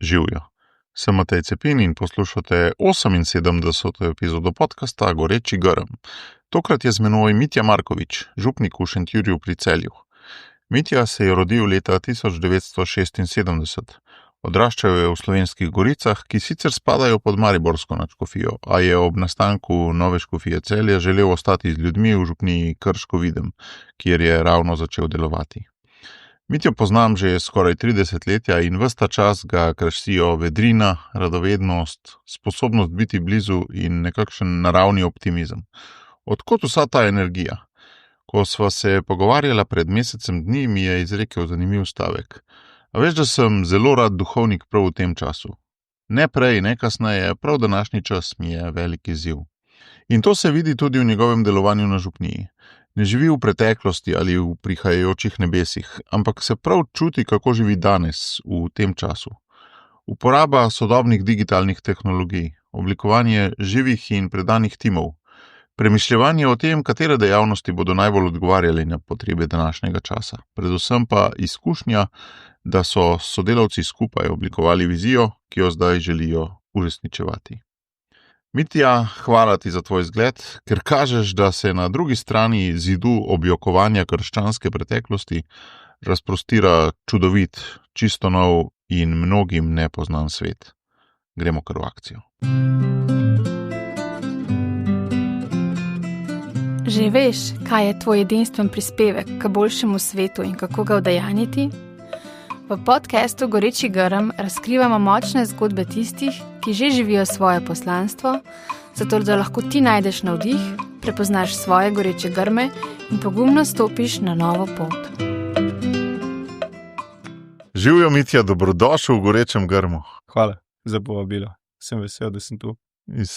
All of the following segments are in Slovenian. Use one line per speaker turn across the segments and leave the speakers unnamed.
Živjo. Sem Matej Cepin in poslušate 78. epizodo podcasta Goreči grm. Tokrat je z menoj Mitja Markovič, župnik v Šentjurju pri Celju. Mitja se je rodil leta 1976. Odraščal je v Slovenskih Goricah, ki sicer spadajo pod mariborsko nadškofijo, a je ob nastanku nove škofije Celja želel ostati z ljudmi v župniji Krško Videm, kjer je ravno začel delovati. Mitjo poznam že skoraj 30 letja in ves ta čas ga krasijo vedrina, radovednost, sposobnost biti blizu in nekakšen naravni optimizem. Odkot vsa ta energija? Ko sva se pogovarjala pred mesecem dni, mi je izrekel zanimiv stavek. A veš, da sem zelo rad duhovnik prav v tem času. Ne prej, ne kasneje, prav današnji čas mi je velik izziv. In to se vidi tudi v njegovem delovanju na župniji. Ne živi v preteklosti ali v prihajajočih nebesih, ampak se prav čuti, kako živi danes, v tem času. Uporaba sodobnih digitalnih tehnologij, oblikovanje živih in predanih timov, premišljevanje o tem, katere dejavnosti bodo najbolj odgovarjali na potrebe današnjega časa. Predvsem pa izkušnja, da so sodelavci skupaj oblikovali vizijo, ki jo zdaj želijo uresničevati. Mitja, hvala ti za tvoj zgled, ker kažeš, da se na drugi strani zidu objokovanja krščanske preteklosti razprostira čudovit, čisto nov in mnogim nepoznan svet. Gremo kar v akcijo.
Že veš, kaj je tvoj edinstven prispevek k boljšemu svetu in kako ga udejanjiti? V podcastu Goreči grm razkrivamo močne zgodbe tistih, ki že živijo svoje poslanstvo, zato da lahko ti najdeš navdih, prepoznaš svoje goreče grme in pogumno stopiš na novo pot.
Živjo, Mitja, dobrodošel v Gorečem grmu.
Hvala za povabilo. Sem vesel, da sem tu.
Iz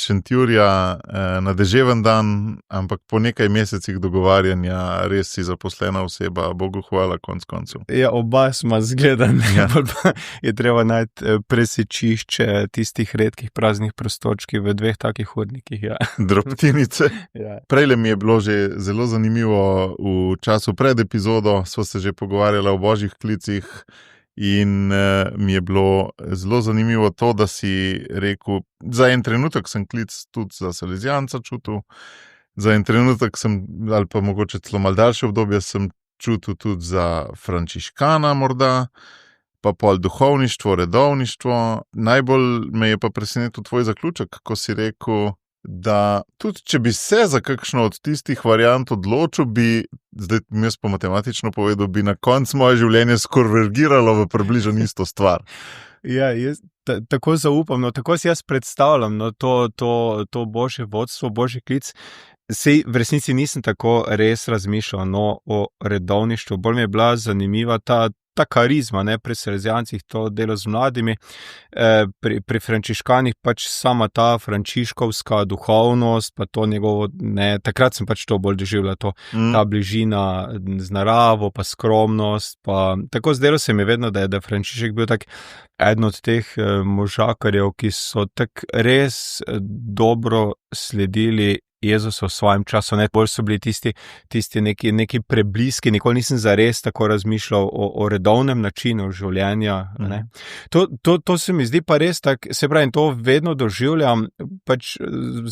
Šentjurja na deževen dan, ampak po nekaj mesecih dogovarjanja res si zaposlena oseba, Bogu hvala, konc koncev.
Ja, oba smo zgledani, je treba najti presečišče tistih redkih praznih prostorčkih v dveh takih hodnikih. Ja.
Drobtinice.
Ja.
Prejle mi je bilo že zelo zanimivo, v času pred epizodo sva se že pogovarjala o božjih klicih. In mi je bilo zelo zanimivo to, da si rekel, za en trenutek sem klic tudi za Salezijanca čutil, za en trenutek sem, ali pa mogoče celo malo daljše obdobje, sem čutil tudi za Frančiškana morda, pa pol duhovništvo, redovništvo. Najbolj me je pa presenetil tvoj zaključek, ko si rekel, da tudi če bi se za kakšno od tistih variant odločil, bi, zdaj mi jaz po matematično povedal, bi na koncu moje življenje skonvergiralo v približno isto stvar.
Ja, jaz tako zaupam, tako si jaz predstavljam to božje vodstvo, božji klic. Sej v resnici nisem tako res razmišljal o redovništvu, bolj mi je bila zanimiva ta karizma, pri Salezijancih to delo z mladimi, pri Frančiškanih pač sama ta frančiškovska duhovnost, pa to njegovo, takrat sem pač to bolj doživljal, ta bližina z naravo, pa skromnost, pa tako zdelo se mi vedno, da je Frančišek bil tak eden od teh možakarjev, ki so tak res dobro sledili Jezusa v svojem času, bolj so bili tisti neki prebliski, nikoli nisem zares tako razmišljal o redovnem načinu življenja. To se mi zdi pa res tak, se pravi, to vedno doživljam, pač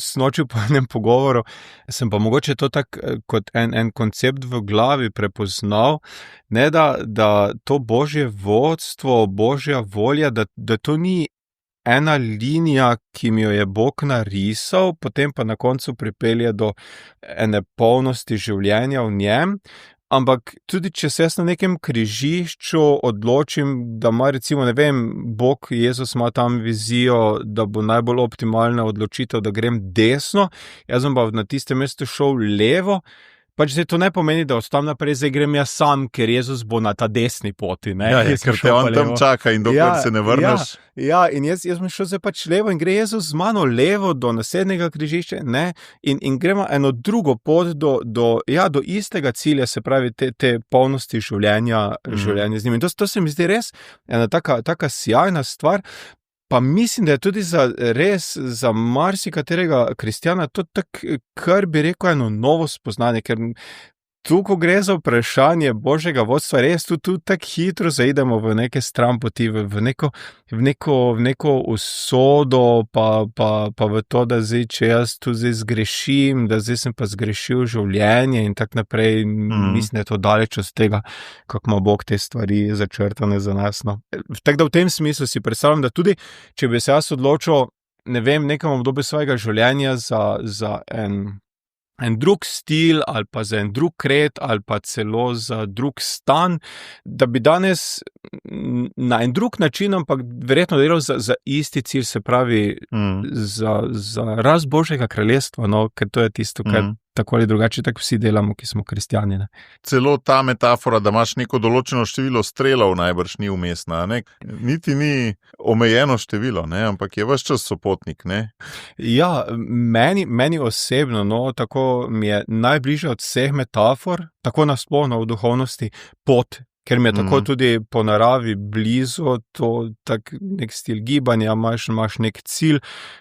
snoči po enem pogovoru, sem pa mogoče to tak kot en koncept v glavi prepoznal, da to božje vodstvo, božja volja, da to ni ena linija, ki mi jo je Bog narisal, potem pa na koncu pripelje do ene polnosti življenja v njem, ampak tudi če se jaz na nekem križišču odločim, da ima recimo, Bog, Jezus ima tam vizijo, da bo najbolj optimalna odločitev, da grem desno, jaz bom pa na tistem mestu šel levo, pač zdaj to ne pomeni, da od tam naprej zdaj grem jaz sam, ker Jezus bo na ta desni poti.
Ker te on tam čaka in dokler se ne vrneš.
Ja, in jaz bom šel zdaj pač levo in gre Jezus z mano levo do naslednjega križišča, in gremo eno drugo pot do istega cilja, se pravi te polnosti življenja z njim. In to se mi zdi res ena taka sjajna stvar. Pa mislim, da je tudi za marsikaterega kristjana to tak, kar bi rekel, eno novo spoznanje, ker Tu, ko gre za vprašanje božjega vodstva, res tu tako hitro zaidemo v neke stranpoti, v neko usodo, pa v to, da zdaj, če jaz tu zdaj zgrešim, da zdaj sem pa zgrešil življenje in tako naprej, mislim, da je to daleč od tega, kako ima Bog te stvari začrtane za nas. No. Tako da v tem smislu si predstavljam, da tudi, če bi se jaz odločil, ne vem, nekem obdobju svojega življenja za en drug stil ali pa za en drug kret ali pa celo za drug stan, da bi danes na en drug način, ampak verjetno delal za isti cilj, se pravi za rast Božjega kraljestva, no, ker to je tisto, kar tako ali drugače tako vsi delamo, ki smo kristjani. Ne.
Celo ta metafora, da imaš neko določeno število strelov, najbrž ni umestna, ne? Niti ni omejeno število, ne? Ampak je ves čas sopotnik. Ne?
Ja, meni osebno, no, tako mi je najbližje od vseh metafor, tako nasplošno v duhovnosti, pot. Ker mi je tako tudi po naravi blizu, to tak nek stil gibanja, imaš nek cilj,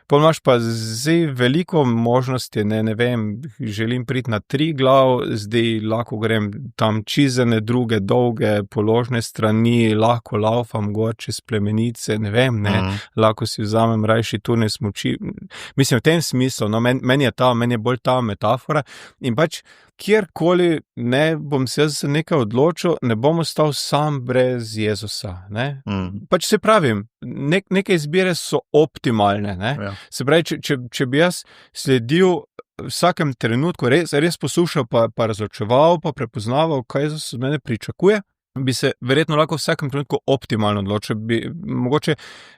pa imaš pa zdaj veliko možnosti, ne vem, želim priti na 3 glav, zdaj lahko grem tam čizene druge, dolge, položne strani, lahko laufam gor čez plemenice, ne vem, lahko si vzamem rajši turne smuči. Mislim, v tem smislu, no, meni je bolj ta metafora in pač kjerkoli ne bom se za nekaj odločil, ne bom ostal sam brez Jezusa. Ne? Pač se pravim, neke izbire so optimalne. Ne? Ja. Se pravi, če bi jaz sledil vsakem trenutku, res poslušal, pa razločeval, pa prepoznaval, kaj Jezus od mene pričakuje, bi se verjetno lahko v vsakem trenutku optimalno odločil, bi mogoče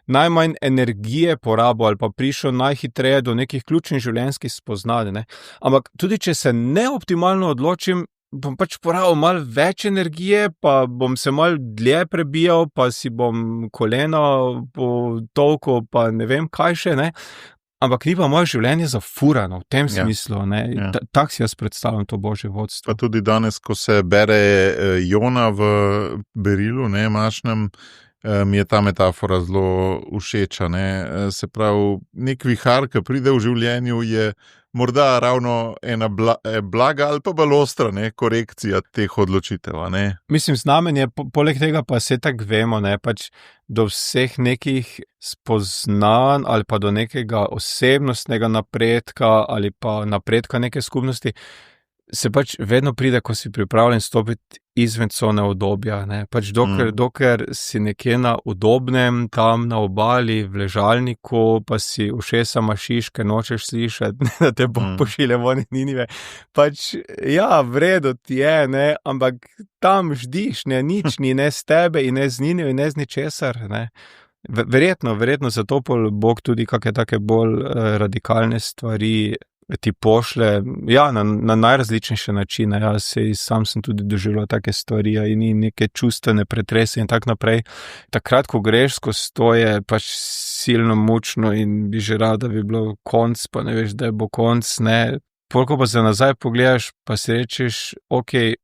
najmanj energije porabil ali pa prišel najhitreje do nekih ključnih življenjskih spoznanj. Ne? Ampak tudi, če se neoptimalno odločim, bom pač porabil malo več energije, pa bom se malo dlje prebijal, pa si bom kolena potolkel, pa ne vem kaj še, ne. Ampak ni pa moje življenje zafurano v tem smislu. Ja. Tak si jaz predstavljam to Božje vodstvo.
Pa tudi danes, ko se bere Jona v berilu, ne, mašnem, mi je ta metafora zelo všeča. Ne. Se pravi, nek vihar, ki pride v življenju, je morda ravno ena blaga ali pa bolj ostra, ne, korekcija teh odločitev. Ne.
Mislim, znamenje, poleg tega pa se tako vemo, ne, pač do vseh nekih spoznanj ali pa do nekega osebnostnega napredka ali pa napredka neke skupnosti, se pač vedno pride, ko si pripravljen stopiti izven cone udobja. Ne. Pač dokler si nekje na udobnem, tam na obali, v ležalniku, pa si ušesa mašiš, ker nočeš slišati, da te Bog pošilja von iz Ninive. Pač, ja, vredo ti je, ne, ampak tam ždiš, ne, nič ni, ne z tebe in ne z Ninive in ne z ničesar, ne. Verjetno zato Bog tudi kakšne take bolj radikalne stvari ti pošle, ja, na najrazličnejše načine. Ja, sam sem tudi doživljal take stvari in neke čustvene pretrese in tak naprej. Takrat, ko greš skozi to, je pač silno mučno in bi že rad, da bi bilo konc, pa ne veš, da bo konc, ne. Polko pa se nazaj pogledaš, pa si rečeš, ok,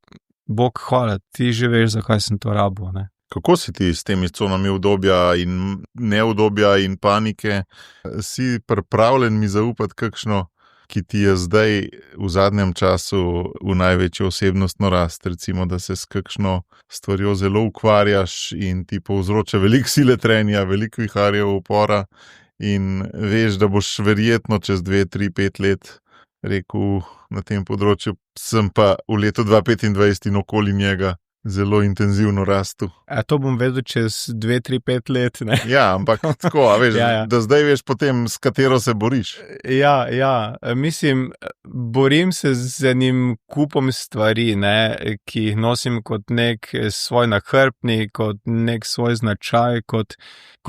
Bog, hvala, ti že veš, zakaj sem to rabil, ne.
Kako si ti s temi conami udobja in neudobja in panike? Si pripravljen mi zaupati kakšno, ki ti je zdaj v zadnjem času v največjo osebnostno rast, recimo, da se s kakšno stvarjo zelo ukvarjaš in ti povzroča veliko sile trenja, veliko viharjev upora in veš, da boš verjetno čez 2, 3, 5 let rekel na tem področju, sem pa v letu 2025 in okoli njega zelo intenzivno rastu.
To bom vedel čez 2, 3, 5 let, ne?
Ja, ampak tako, a veš, ja. Da zdaj veš potem, s katero se boriš.
Ja, mislim, borim se z enim kupom stvari, ne, ki jih nosim kot nek svoj nahrbtnik, kot nek svoj značaj, kot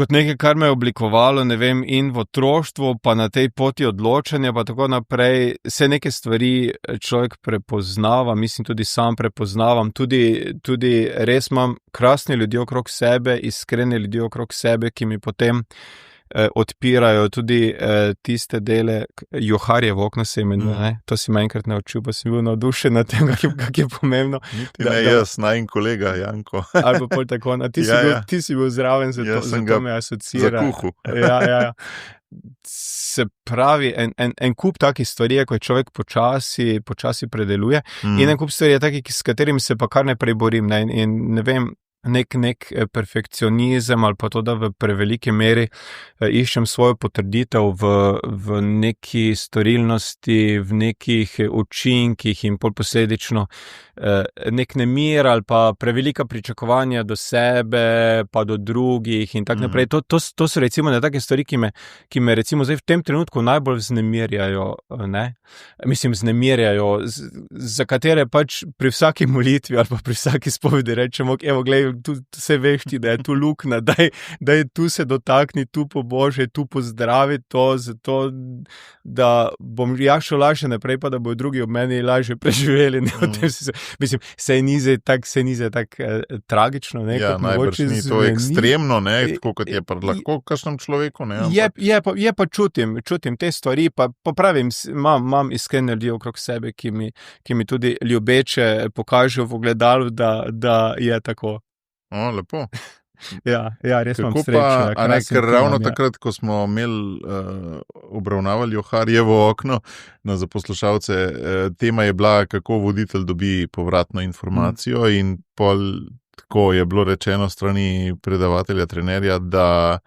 nekaj, kar me je oblikovalo, ne vem, in v otroštvu, pa na tej poti odločanja, pa tako naprej. Vse neke stvari človek prepoznava, mislim, tudi sam prepoznavam, tudi res imam krasne ljudi okrog sebe, iskrene ljudi okrog sebe, ki mi potem odpirajo tudi tiste dele, Joharjevo okno se imenuje, ne? To si me enkrat naučil, pa sem bil navdušen nad tem, kak je pomembno.
Niti ne jaz, najin kolega Janko.
Ali pa pol tako, ti si bil zraven, zato me asocira.
Za kuhu.
Ja. se pravi, en kup takih stvari je, ko je človek počasi predeluje, in en kup stvari je takih, s katerimi se pa kar naprej borim, ne, in ne vem, nek perfekcionizem ali pa to, da v preveliki meri iščem svojo potrditev v neki storilnosti, v nekih učinkih in pol posledično nek nemir ali pa prevelika pričakovanja do sebe, pa do drugih in tako naprej. To so recimo take stvari, ki me recimo zdaj v tem trenutku najbolj vznemirjajo, ne? Mislim, vznemirjajo, za katere pač pri vsaki molitvi ali pa pri vsaki spovedi rečemo, evo, glej, tu se veš ti, da je tu luknja, daj tu se dotakni, tu pobožje, tu pozdravi to, zato da bom jaz šel lažje naprej, pa da bojo drugi ob meni lažje preživeli. Mislim, se ni zdaj tak tragično. Ne,
ja, najbrž ni to ekstremno, ne, tako kot je pa lahko kakšnem človeku. Ne,
je pa čutim te stvari, pa pravim, imam iskrene ljudi okrog sebe, ki mi tudi ljubeče pokažejo v ogledalu, da je tako.
O, lepo.
Ja, res imam
kako
srečo.
Pa, ker ravno takrat, ko smo obravnavali Oharjevo okno za poslušalce, tema je bila, kako voditelj dobi povratno informacijo in pol tako je bilo rečeno strani predavatelja, trenerja, da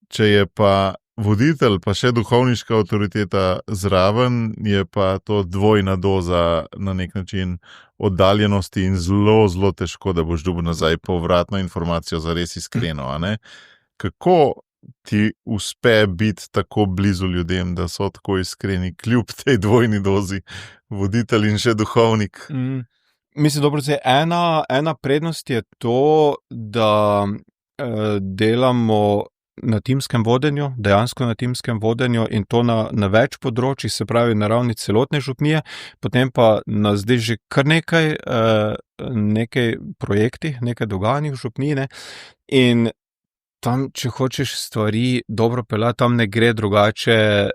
če je pa voditelj pa še duhovniška avtoriteta zraven, je pa to dvojna doza na nek način oddaljenosti in zelo, zelo težko, da boš dobil nazaj povratno informacijo za res iskreno. A ne? Kako ti uspe biti tako blizu ljudem, da so tako iskreni, kljub tej dvojni dozi, voditelj in še duhovnik?
Mislim, dobro, ena prednost je to, da delamo na timskem vodenju, dejansko na timskem vodenju in to na več področjih, se pravi na ravni celotne župnije, potem pa nas zdaj že kar nekaj projekti, nekaj dogajanj v župniji, in tam, če hočeš stvari dobro peljati, tam ne gre drugače,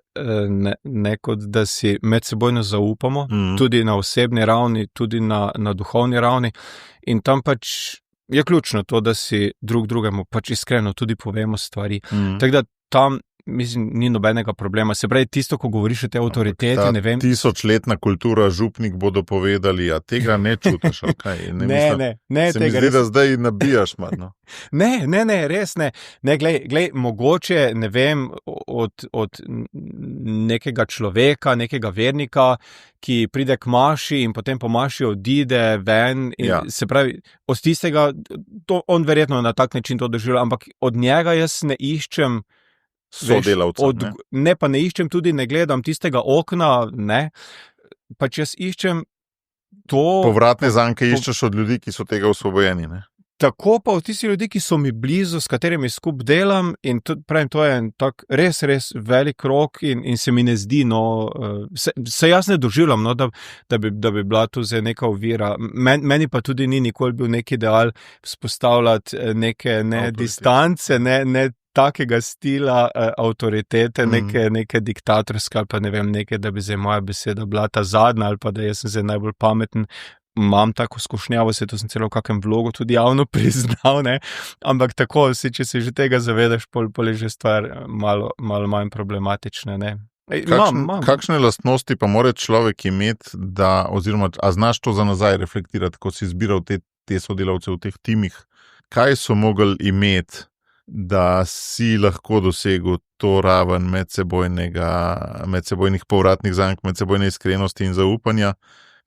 ne kot da si medsebojno zaupamo, tudi na osebni ravni, tudi na duhovni ravni, in tam pač je ključno to, da si drugemu pač iskreno tudi povemo stvari. Tako da tam, mislim, ni nobenega problema. Se pravi, tisto, ko govoriš o te avtoriteti, ne vem.
1000-letna kultura, župnik bodo povedali, a tega ne čutiš, kaj?
Ne,
se mi zdi, da zdaj nabijaš malo.
Ne, res ne. Ne, glej, mogoče, ne vem, od nekega človeka, nekega vernika, ki pride k maši in potem po maši odide ven in se pravi, od tistega, on verjetno na tak način to doživlja, ampak od njega jaz ne iščem
sodelavca.
Ne, pa ne iščem, tudi ne gledam tistega okna, ne, pač jaz iščem to.
Povratne zanke iščeš od ljudi, ki so tega osvobojeni, ne?
Tako pa od tistih ljudi, ki so mi blizu, s katerimi skup delam, in pravim, to je en tak res velik rok in se mi ne zdi, se jaz ne doživljam, da bi bila tu zdaj neka ovira. Meni pa tudi ni nikoli bil nek ideal vzpostavljati neke distance, ne takega stila avtoritete, neke diktatorske ali pa ne vem, da bi zdaj moja beseda bila ta zadnja ali pa da jaz sem zdaj najbolj pameten. Imam tako skušnjavo, to sem celo v kakem vlogu tudi javno priznal, ne, ampak tako, če se že tega zavedaš, pol je že stvar malo manj problematična, ne.
Kakšne lastnosti pa mora človek imeti, oziroma, a znaš to za nazaj reflektirati, ko si izbiral te sodelavce v teh timih? Kaj so mogli imeti, da si lahko dosegel to raven medsebojnih povratnih zank, medsebojne iskrenosti in zaupanja?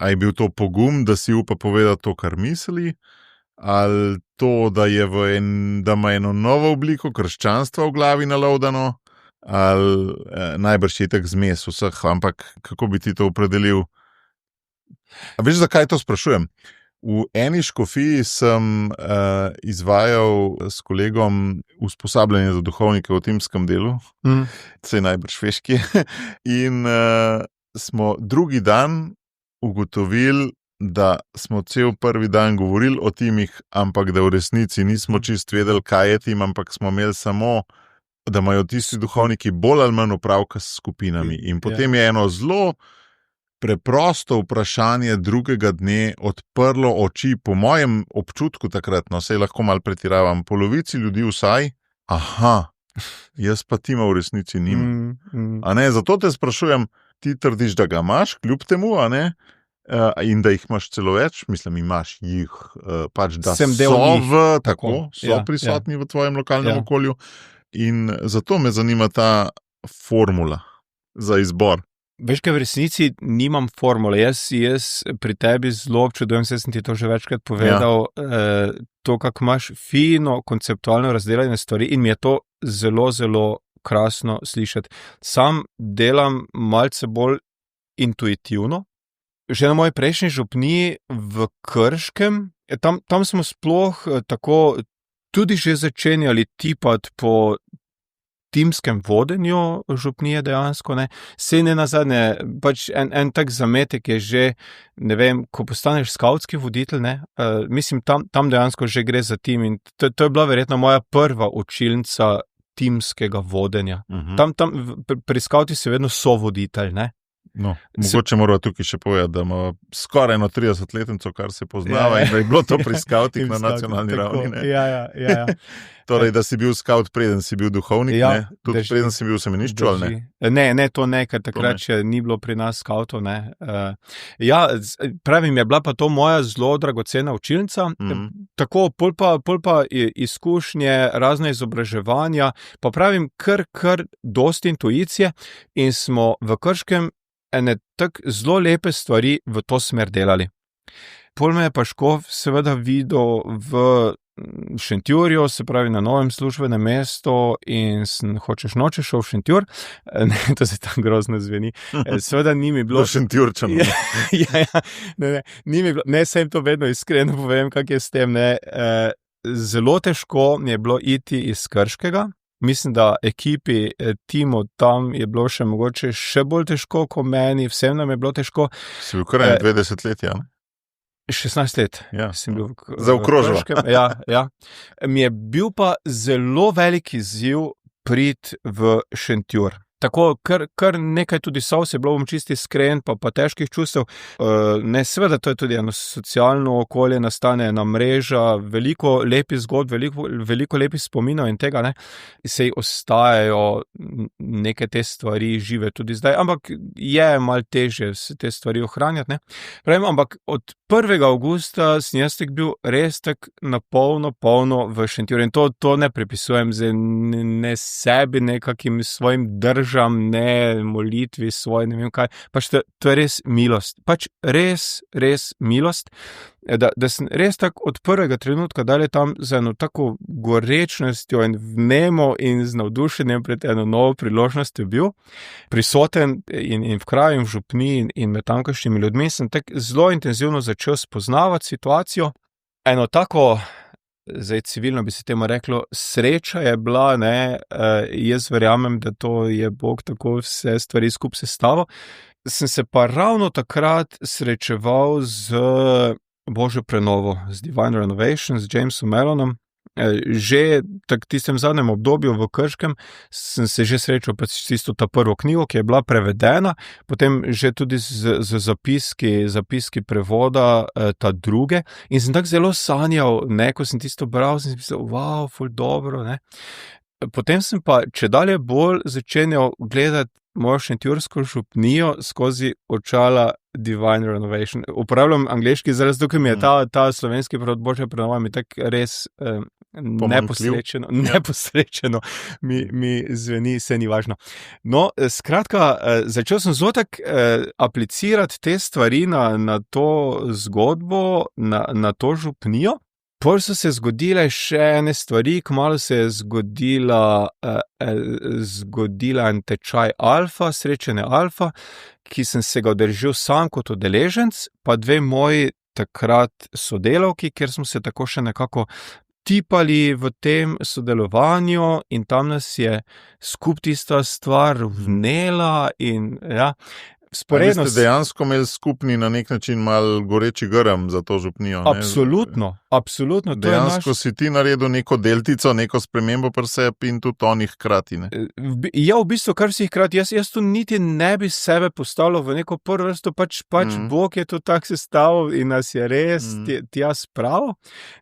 A je bil to pogum, da si upa povedati to, kar misli, ali to, da ima eno novo obliko krščanstva v glavi nalovdano, ali najbrž je tak zmes vseh, ampak kako bi ti to opredelil? A veš, zakaj to sprašujem? V eni škofiji sem izvajal s kolegom usposabljanje za duhovnike v timskem delu, se najbrž veški, in smo drugi dan ugotovili, da smo cel prvi dan govorili o timih, ampak da v resnici nismo čist vedeli, kaj je tim, ampak smo imeli samo, da imajo tisti duhovniki bolj ali manj opravka s skupinami. In potem je eno zelo preprosto vprašanje drugega dne odprlo oči, po mojem občutku takrat, saj lahko malo pretiravam, polovici ljudi vsaj, aha, Jaz pa tima v resnici nimam. A ne, zato te sprašujem, ti trdiš, da ga imaš, kljub temu, a ne? In da jih imaš celo več, mislim, imaš jih, pač da
Sem del
so
njih.
so prisotni v tvojem lokalnem
Ja.
okolju. In zato me zanima ta formula za izbor.
Veš, kaj v resnici nimam formule. Jaz pri tebi zelo občudujem, sem ti to že večkrat povedal, to, kako imaš fino, konceptualno razdeljene stvari in mi je to zelo, zelo krasno slišati. Sam delam malce bolj intuitivno. Že na moji prejšnji župniji v Krškem, tam smo sploh tako tudi že začenjali tipati po timskem vodenju župnije dejansko, ne. Sej ne nazadnje, pač en tak zametek je že, ne vem, ko postaneš skavtski voditelj, ne, mislim, tam dejansko že gre za tim in to je bila verjetno moja prva učilnica timskega vodenja. Tam pri skavti si vedno sovoditelj, ne.
No, mogoče moramo tukaj še povedati, da ima skoraj 30-letnico, kar se poznava in da je bilo to pri skavtih na nacionalni ravni. Ne?
Ja.
Torej, da si bil skavt, preden si bil duhovnik, ne? Tudi preden si bil v semenišču, ali
ne? Ne, to ne, ker takrat še ni bilo pri nas skavtov, ne. Ja, pravim, je bila pa to moja zelo dragocena učilnica, tako, pol pa izkušnje, razne izobraževanja, pa pravim, kar dosti intuicije in smo v Krškem ene tak zelo lepe stvari v to smer delali. Pol me je pa Škof seveda videl v Šentjurju, se pravi na novem službenem mestu in sem hočeš nočeš šel v Šentjur. Ne, to se tam grozno zveni. Seveda ni mi bilo...
Do Šentjurčanov.
Ni mi bilo, ne, sem to vedno iskreno povem, kak je s tem, ne. Zelo težko mi je bilo iti iz Krškega. Mislim, da ekipi, timu tam je bilo še mogoče še bolj težko, kot meni, vsem nam je bilo težko.
Si bil kar 20 let, ja?
16 let.
Ja,
sem bil
zaokrožil.
Ja. Mi je bil pa zelo velik izziv priti v Šentjur. Tako, kar nekaj tudi solz je bilo, bom čisti iskren, pa težkih čustev. Ne, seveda, to je tudi eno socialno okolje, nastane ena mreža, veliko lepih zgodb, veliko lepih spominov in tega, ne. Sej ostajajo neke te stvari žive tudi zdaj, ampak je malo težje se te stvari ohranjati, ne. Pravim, ampak od 1. avgusta sem jaz bil res tak polno v Šentjurju in to ne pripisujem zdaj ne sebi, nekakim svojim ne molitvi svoj, ne vem kaj, pač to je res milost, pač res milost, da sem res tako od prvega trenutka dalje tam z eno tako gorečnostjo in vnemo in z navdušenjem pred eno novo priložnostjo bil, prisoten in v kraju in v župniji in med tamkajšnjimi ljudmi sem tako zelo intenzivno začel spoznavati situacijo, eno tako, zdaj civilno bi se temu reklo, sreča je bila, ne, jaz verjamem, da to je Bog tako vse stvari skupaj sestavil. Sem se pa ravno takrat srečeval z Božjo prenovo, z Divine Renovation, z Jamesom Melonom. Že tak tistem zadnjem obdobju v Krškem sem se že srečal pa s tisto ta prvo knjigo, ki je bila prevedena, potem že tudi z zapiski prevoda ta druge in sem tako zelo sanjal, ne, ko sem tisto bral, sem si mislil, wow, ful dobro, ne. Potem sem pa čedalje bolj začenjal gledati mojo šentjursko župnijo skozi očala Divine Renovation. Uporabljam angleški izraz, dokaj mi je ta slovenski prevod Božja prenova mi tako res neposrečeno mi zveni, se ni važno. No, skratka, začel sem zelo tako aplicirati te stvari na to zgodbo, na to župnijo. Pol so se zgodile še ene stvari, kmalu se je zgodila en tečaj Alfa, srečanje Alfa, ki sem se ga udeležil sam kot udeleženec, pa 2 moji takrat sodelavki, kjer smo se tako še nekako tipali v tem sodelovanju in tam nas je skup tista stvar vnela in ja. Sporedno
ste dejansko imeli skupni na nek način mal goreči grm za to župnijo.
Absolutno.
Dejansko si ti naredil neko deltico, neko spremembo pri sebi in tudi oni hkrati. Ne?
Ja, v bistvu kar si hkrati. Jaz tu niti ne bi sebe postavil v neko prvo vrsto, pač Bog je to tako sestavil in nas je res tja spravil.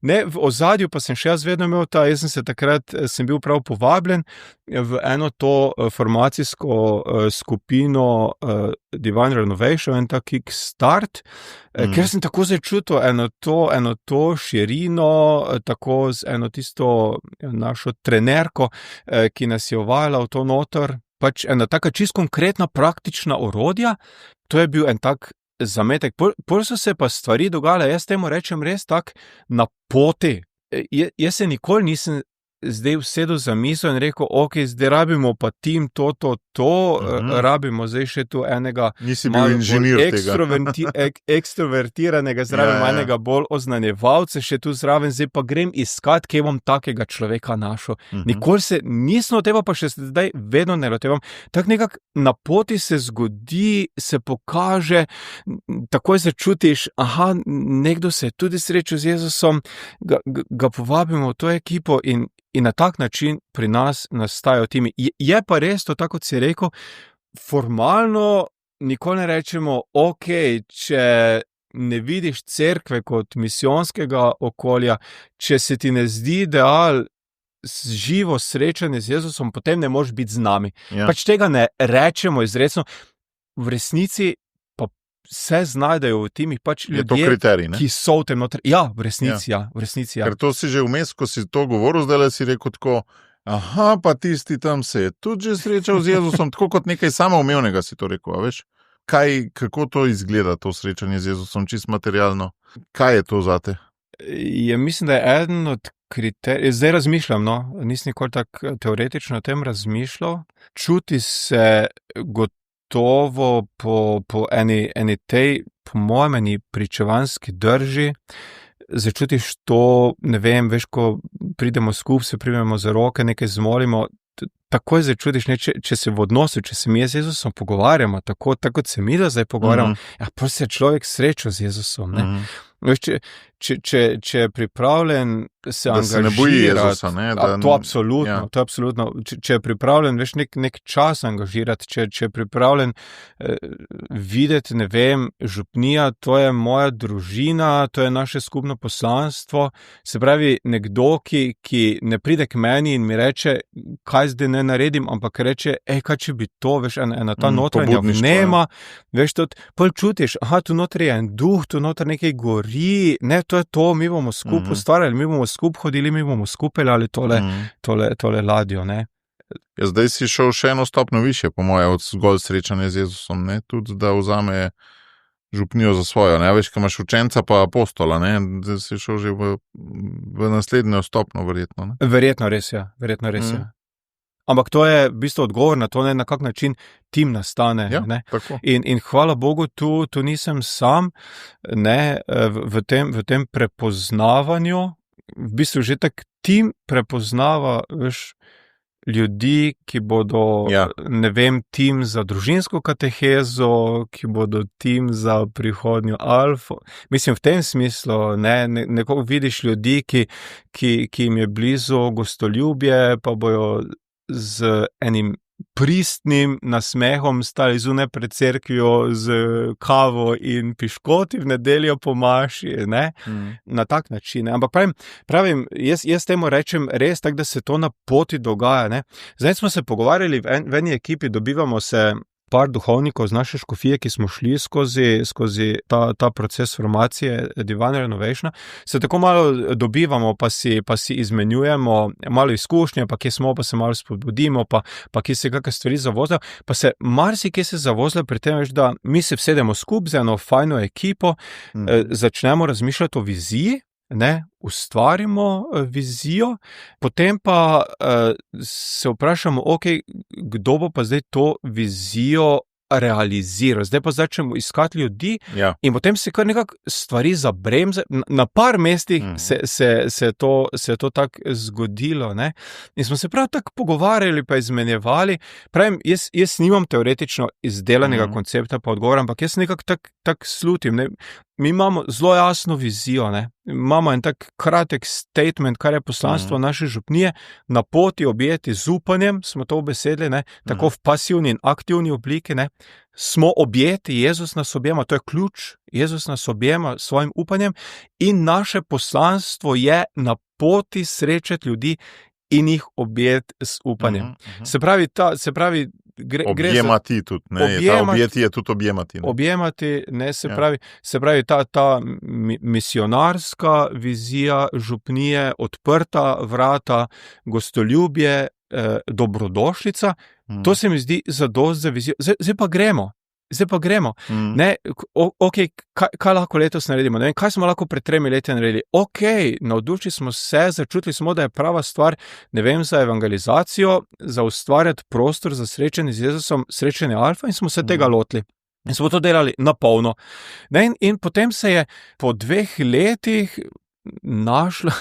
Ne, v ozadju pa sem še jaz vedno imel jaz sem bil prav povabljen v eno to formacijsko skupino Divine Renovation, en tak kickstart, ker sem tako začutil eno to širino, tako z eno tisto našo trenerko, ki nas je uvajala v to noter, pač ena taka čisto konkretna praktična orodja, to je bil en tak zametek. Pol so se pa stvari dogajale, jaz temu rečem res tak na poti. Jaz se nikoli nisem zdaj usedel za misel in rekel, ok, zdaj rabimo pa tim to, rabimo zdaj še tu enega ekstrovertiranega, zraven enega bolj oznanjevalca, še tu zraven, zdaj pa grem iskat, kje bom takega človeka našel. Nikoli se nisem loteval, pa še zdaj vedno ne lotevam. Tak nekak na poti se zgodi, se pokaže, takoj začutiš, nekdo se je tudi srečal z Jezusom, ga povabimo v to ekipo in na tak način pri nas nastajajo timi. Je pa res to, tako kot si rekel, formalno nikoli ne rečemo, ok, če ne vidiš cerkve kot misijonskega okolja, če se ti ne zdi ideal živo srečanje z Jezusom, potem ne moreš biti z nami.
Ja.
Pač tega ne rečemo izrecno. V resnici se znajdejo v timih pač ljudje,
kriterij,
ki so v tem notri. Ja, v resnici.
Ker to si že vmes, ko si to govoril, zdaj si rekel tako, pa tisti tam se je tudi že srečal z Jezusom, tako kot nekaj samoumevnega si to rekel, a veš? Kako to izgleda, to srečanje z Jezusom, čisto materialno? Kaj je to zate?
Mislim, da je eden od kriterijev, zdaj razmišljam, nisem nikoli tako teoretično o tem razmišljal, čuti se gotovo po eni tej, po mojem, eni pričevanski drži, začutiš to, ne vem, veš, ko pridemo skupaj, se primemo za roke, nekaj zmolimo, takoj začutiš, če se v odnosu, če se mi z Jezusom pogovarjamo, tako kot se mi da zdaj pogovarjamo, pa se človek sreča z Jezusom, ne. Veš, če je pripravljen se angažirati,
se ne boji Jezusa, ne?
To absolutno. Če je pripravljen, veš, nek čas angažirati, če je pripravljen videti, ne vem, župnija, to je moja družina, to je naše skupno poslanstvo, se pravi, nekdo, ki ne pride k meni in mi reče, kaj zdaj ne naredim, ampak reče, kaj če bi to, veš, ena ta notranja vnema, veš, pol čutiš, tu notri je en duh, tu notri nekaj gori, ne, to je to, mi bomo skupaj ustvarjali, mi bomo skupaj hodili, mi bomo skupaj ali tole ladjo, ne.
Ja, zdaj si šel še eno stopno više, po moje, od zgolj srečanja z Jezusom, ne, tudi da vzame župnijo za svojo, ne, veš, ko imaš učenca pa apostola, ne, zdaj si šel že v naslednjo stopno, verjetno, ne.
Verjetno res, ja. Ampak to je v bistvu odgovor na to, na kak način tim nastane.
Ja,
ne?
Tako.
In hvala Bogu, tu nisem sam, ne, v tem prepoznavanju. V bistvu že tak tim prepoznava, veš, ljudi, ki bodo, ne vem, tim za družinsko katehezo, ki bodo tim za prihodnjo alfo. Mislim, v tem smislu, nekako vidiš ljudi, ki jim je blizu gostoljubje, pa bojo z enim pristnim nasmehom stali zunaj pred cerkvijo z kavo in piškoti v nedeljo po maši, ne? Na tak način. Ampak pravim, jaz temu rečem res tako, da se to na poti dogaja, ne? Zdaj smo se pogovarjali v eni ekipi, dobivamo se par duhovnikov z naše škofije, ki smo šli skozi ta proces formacije Divine Renovation, se tako malo dobivamo, pa si izmenjujemo malo izkušnje, pa kje smo, pa se malo spodbudimo, pa kje se kakšne stvari zavozljajo, pa se marsikje se zavozljajo pri tem, veš, da mi se vsedemo skupaj z eno fajno ekipo, začnemo razmišljati o viziji, ne, ustvarimo vizijo, potem pa se vprašamo, ok, kdo bo pa zdaj to vizijo realizirati, zdaj pa začnemo iskati ljudi
Ja.
in potem se kar nekako stvari zabremze. Na par mestih se je to tako zgodilo, ne? In smo se prav tako pogovarjali pa izmenjevali. Pravim, jaz nimam teoretično izdelanega koncepta pa odgovora, ampak jaz nekako tako slutim, ne? Mi imamo zelo jasno vizijo, ne? Imamo en tak kratek statement, kar je poslanstvo naše župnije, na poti objeti z upanjem, smo to ubesedili, ne? Tako v pasivni in aktivni obliki, ne? Smo objeti, Jezus nas objema, to je ključ, Jezus nas objema s svojim upanjem in naše poslanstvo je na poti srečati ljudi in jih objeti s upanjem. Se pravi,
Objemati tudi, ne? Ta objeti je tudi objemati. Ne?
Objemati, ne, se pravi ta misionarska vizija župnije, odprta vrata, gostoljubje, dobrodošlica, to se mi zdi zadost za vizijo. Zdaj pa gremo. Ne, kaj lahko letos naredimo? Ne vem, kaj smo lahko pred 3 leti naredili? Navdušili smo se, začutili smo, da je prava stvar, ne vem, za evangelizacijo, za ustvarjati prostor za srečanje z Jezusom, srečanje Alfa in smo se tega lotili. In smo to delali na polno. Ne, in potem se je po 2 letih našla,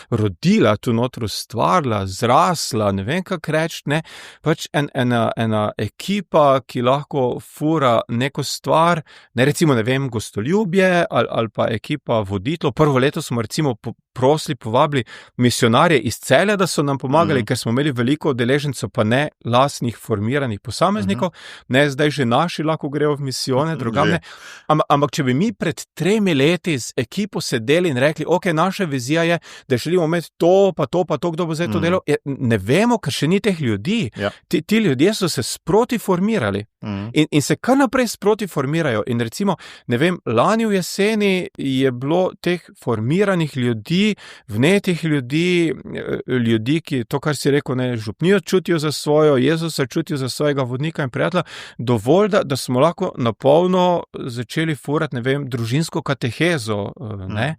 rodila tu notro, ustvarila, zrasla, ne vem kako reči, ne, pač ena ekipa, ki lahko fura neko stvar, ne recimo, ne vem, gostoljubje ali pa ekipa voditeljev. Prvo leto smo recimo prosili, povabili misionarje iz Celja, da so nam pomagali, ker smo imeli veliko udeležencev, pa ne lastnih formiranih posameznikov, ne, zdaj že naši lahko grejo v misijone, drugam ne. Ampak če bi mi pred 3 leti z ekipo sedeli in rekli, naša vizija je, da želimo imeti to, pa to, kdo bo zdaj to delal, ne vemo, ker še ni teh ljudi. Ja. Ti ljudje so se sproti formirali in se kar naprej sproti formirajo. In recimo, ne vem, lani v jeseni je bilo teh formiranih ljudi, vnetih ljudi, ki to, kar si rekel, ne, župnijo čutijo za svojo, Jezusa čutijo za svojega vodnika in prijatelja, dovolj, da smo lahko napolno začeli furati, ne vem, družinsko katehezo, ne.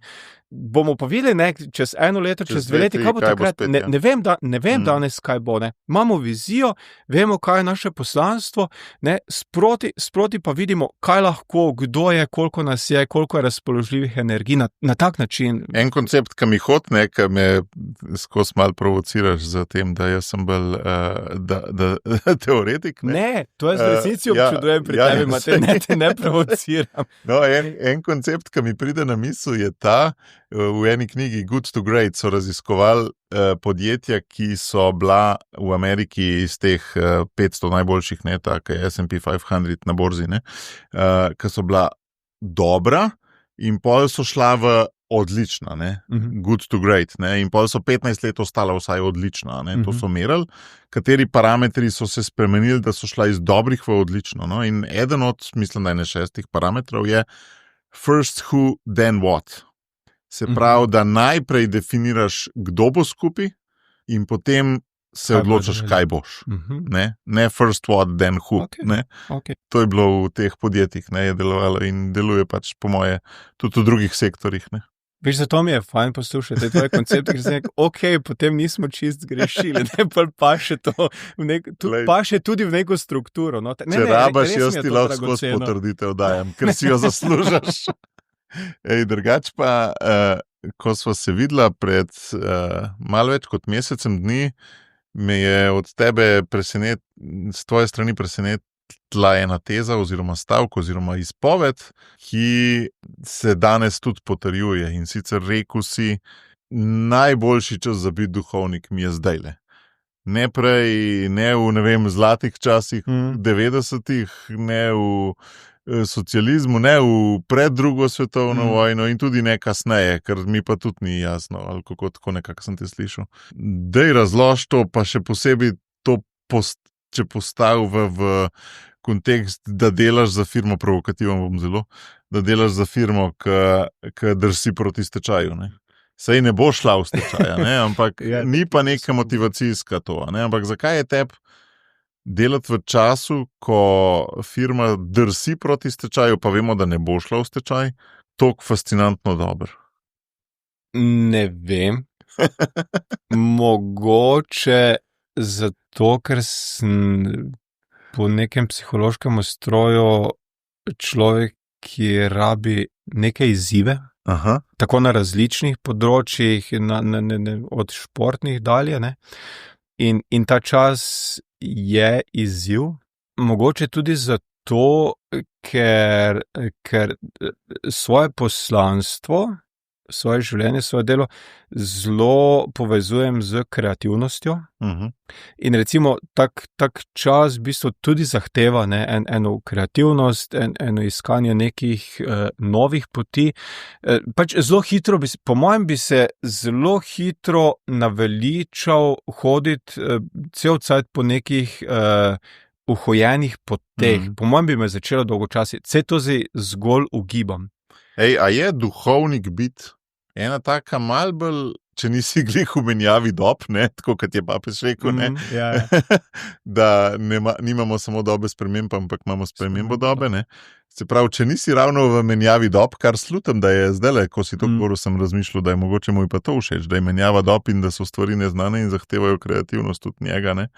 Bomo pa videli, ne, čez 1 leto, čez 2 leti, kaj bo takrat, ne vem danes, kaj bo, ne. Imamo vizijo, vemo, kaj je naše poslanstvo, ne, sproti pa vidimo, kaj lahko, kdo je, koliko nas je, koliko je razpoložljivih energij na tak način.
En koncept, ki mi hod, ne, ki me skozi malo provociraš za tem, da jaz sem bolj teoretik.
Ne, to je z resnici občudujem pri tebi, Matej, te ne provociram.
No, en koncept, ki mi pride na misel, je ta. V eni knjigi Good to Great so raziskovali podjetja, ki so bila v Ameriki iz teh 500 najboljših, ne, tako je S&P 500 na borzi, ne, ki so bila dobra in pol so šla v odlična, ne, good to great, ne, in pol so 15 let ostala vsaj odlična, ne, to so merili, kateri parametri so se spremenili, da so šla iz dobrih v odlično, no, in eden od, mislim, da je 6 parametrov je first who, then what. Se pravi, da najprej definiraš, kdo bo skupaj in potem se odločaš, kaj boš. Ne first what, then who.
Okay.
To je bilo v teh podjetjih, ne, je delovalo in deluje pač po moje tudi v drugih sektorjih. Ne.
Veš, zato mi je fajn poslušati tvoj koncept, ker se potem nismo čist zgrešili, ne, pa še to, pa še tudi v neko strukturo. No.
Če rabaš, jaz ti lahko skozi potrditev dajem, ker si jo zaslužaš. Drugače pa, ko sva se videla pred malo več kot mesecem dni, me je od tebe s tvoje strani presenetila ena teza oziroma stavek oziroma izpoved, ki se danes tudi potrjuje, in sicer rekel si, najboljši čas za biti duhovnik mi je zdajle. Ne prej, ne v, ne vem, zlatih časih, 90-ih, ne v socializmu, ne v pred drugo svetovno vojno in tudi ne kasneje, ker mi pa tudi ni jasno, ali kako tako nekako sem te slišal. Daj razloži to, pa še posebej to, če postavi v kontekst, da delaš za firmo, provokativen bom zelo, da delaš za firmo, ki drsi proti stečaju, ne. Sej ne bo šla v stečaja, ne, ampak ni pa neka motivacijska to, ne, ampak zakaj je tebi delati v času, ko firma drsi proti stečaju, pa vemo, da ne bo šla v stečaj, toliko fascinantno dobro?
Ne vem. Mogoče zato, ker sem po nekem psihološkem ustroju človek, ki rabi neke izzive,
Aha.
tako na različnih področjih, od športnih dalje, ne. In ta čas je izziv, mogoče tudi zato, ker svoje poslanstvo, svoje življenje, svoje delo zelo povezujem z kreativnostjo. In recimo tak čas v bistvu tudi zahteva, ne, eno kreativnost, eno iskanje nekih novih poti. Pač zelo hitro po mojem bi se zelo hitro naveličal hoditi cel cajt po nekih uhojenih poteh. Po mojem bi me začelo dolgočasiti. Vse to zdaj zgolj ugibam.
Ej, a je duhovnik biti ena taka mal bolj, če nisi glih v menjavi dob, ne, tako kot je papež rekel, ne,
Ja.
da nimamo samo dobe sprememb, ampak imamo spremembo dobe, ne. Se pravi, če nisi ravno v menjavi dob, kar slutam, da je zdajle, ko si to govoril, sem razmišljal, da je mogoče mu pa to všeč, da je menjava dob in da so stvari neznane in zahtevajo kreativnost od njega, ne.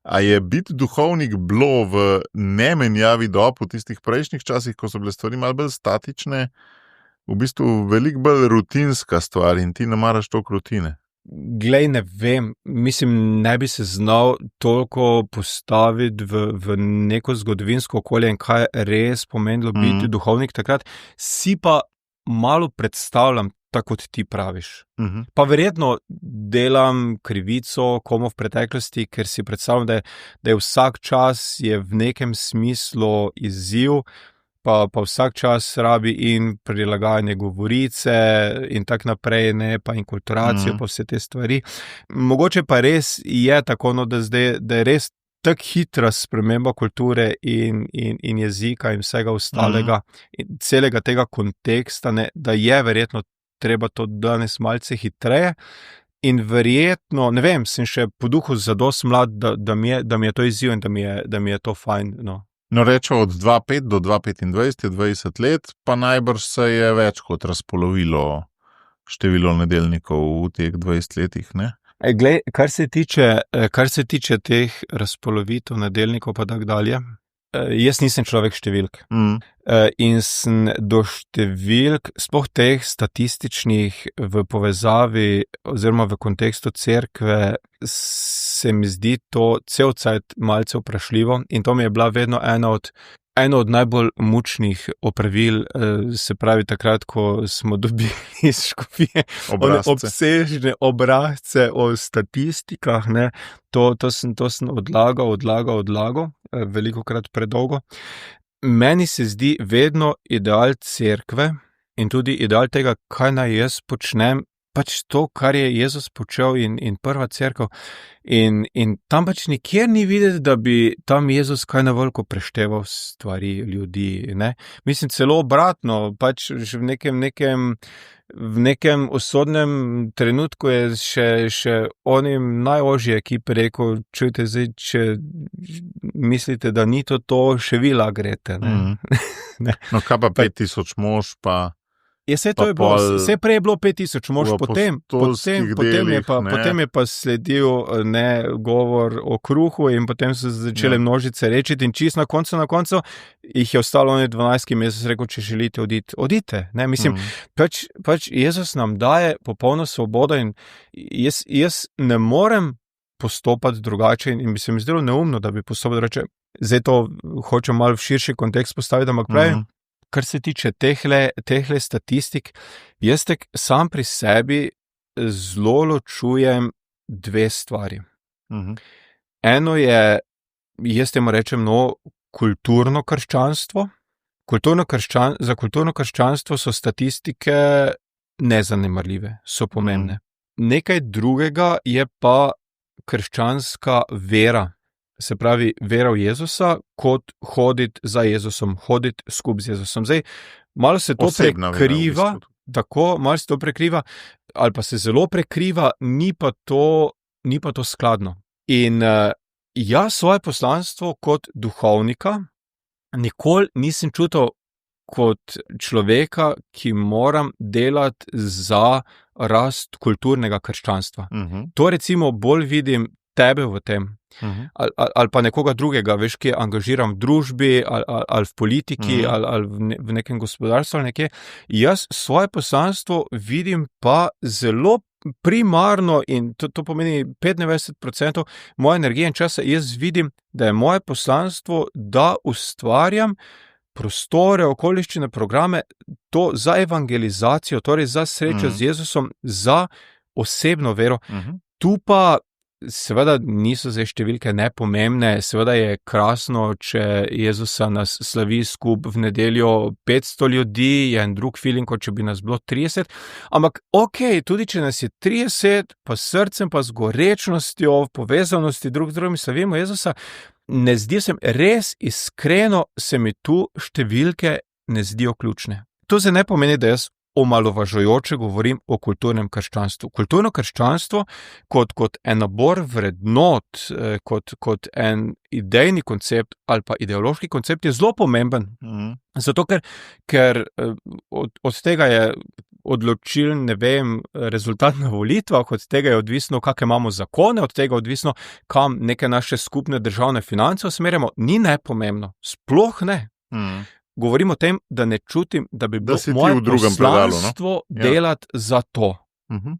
A je biti duhovnik bilo v nemenjavi dob v tistih prejšnjih časih, ko so bile stvari malo bolj statične, v bistvu veliko bolj rutinska stvar in ti ne maraš toliko rutine?
Glej, ne vem, mislim, ne bi se znal toliko postaviti v neko zgodovinsko okolje in kaj je res pomenilo biti duhovnik takrat, si pa malo predstavljam, tako kot ti praviš. Pa verjetno delam krivico komu v preteklosti, ker si predstavljam, da je vsak čas je v nekem smislu izziv, pa vsak čas rabi in prilagajanje govorice in tak naprej, ne, pa inkulturacijo, pa vse te stvari. Mogoče pa res je tako, no, da je res tak hitra sprememba kulture in jezika in vsega ostalega, in celega tega konteksta, ne, da je verjetno treba to danes malce hitreje. In verjetno, ne vem, sem še po duhu zadost mlad, da mi je to izziv in da mi je to fajn, no.
No, rečemo od 2,5 do 2,25 je 20 let, pa najbrž se je več kot razpolovilo število nedeljnikov v teh 20 letih, ne?
Glej, kar se tiče teh razpolovitev nedeljnikov pa tak dalje, jaz nisem človek številk. In sem do številk, sploh teh statističnih v povezavi oziroma v kontekstu cerkve, se mi zdi to cel cajt malce vprašljivo in to mi je bila vedno eno od najbolj mučnih opravil, se pravi takrat, ko smo dobili iz škofije obsežne obrazce o statistikah, ne, to sem odlagal, velikokrat predolgo. Meni se zdi vedno ideal cerkve in tudi ideal tega, kaj naj jaz počnem, pač to, kar je Jezus počel in prva cerkev. In tam pač nikjer ni videti, da bi tam Jezus kaj na veliko prešteval stvari ljudi, ne. Mislim, celo obratno, pač že v nekem usodnem trenutku je še onim najožji ekipi rekel, čujte zdaj, če mislite, da ni to, še vi grete, ne.
No, kaj pa 5000 mož, pa...
Vse prej je bilo 5000 mož, potem je pa sledil, ne, govor o kruhu in potem so začele množice rečiti in čisto na koncu jih je ostalo 12, ki mi je rekel, če želite odite, ne, mislim, pač Jezus nam daje popolno svobodo in jaz ne morem postopati drugače in bi se mi zdelo neumno, da bi postopal drugače. Zdaj to hočem malo v širši kontekst postaviti, ampak pravi, kar se tiče tehle statistik, jaz tek sam pri sebi zelo ločujem dve stvari. Eno je, jaz temu rečem, kulturno krščanstvo. Za kulturno krščanstvo so statistike nezanemarljive, so pomembne. Nekaj drugega je pa krščanska vera. Se pravi, vera v Jezusa, kot hoditi za Jezusom, hoditi skupaj z Jezusom. Zdaj, malo se to prekriva, malo se to prekriva, ali pa se zelo prekriva, ni pa to skladno. In jaz svoje poslanstvo kot duhovnika nikoli nisem čutil kot človeka, ki moram delati za rast kulturnega krščanstva. To recimo bolj vidim tebe v tem. Ali pa nekoga drugega, veš, ki je angažiran v družbi ali v politiki ali v nekem gospodarstvu ali nekje. Jaz svoje poslanstvo vidim pa zelo primarno in to pomeni 95% moje energije in časa. Jaz vidim, da je moje poslanstvo, da ustvarjam prostore, okoliščine, programe, to za evangelizacijo, torej za srečo z Jezusom, za osebno vero. Tu pa seveda niso zdaj številke nepomembne, seveda je krasno, če Jezusa nas slavi skup v nedeljo 500 ljudi, je en drug feeling, kot če bi nas bilo 30, ampak tudi če nas je 30, pa s srcem, pa z gorečnostjo, v povezanosti drug z drugim slavimo Jezusa, ne zdi se mi, res iskreno se mi tu številke ne zdijo ključne. To se ne pomeni, da jaz omalovažujoče govorim o kulturnem krščanstvu. Kulturno krščanstvo kot en nabor vrednot, kot en idejni koncept ali pa ideološki koncept je zelo pomemben. Zato, ker od tega je odločilen, ne vem, rezultat na volitvah, od tega je odvisno, kakšne imamo zakone, od tega je odvisno, kam neke naše skupne državne finance usmerjamo. Ni nepomembno. Sploh ne. Govorim o tem, da ne čutim, da bi bilo moje poslanstvo delati za to.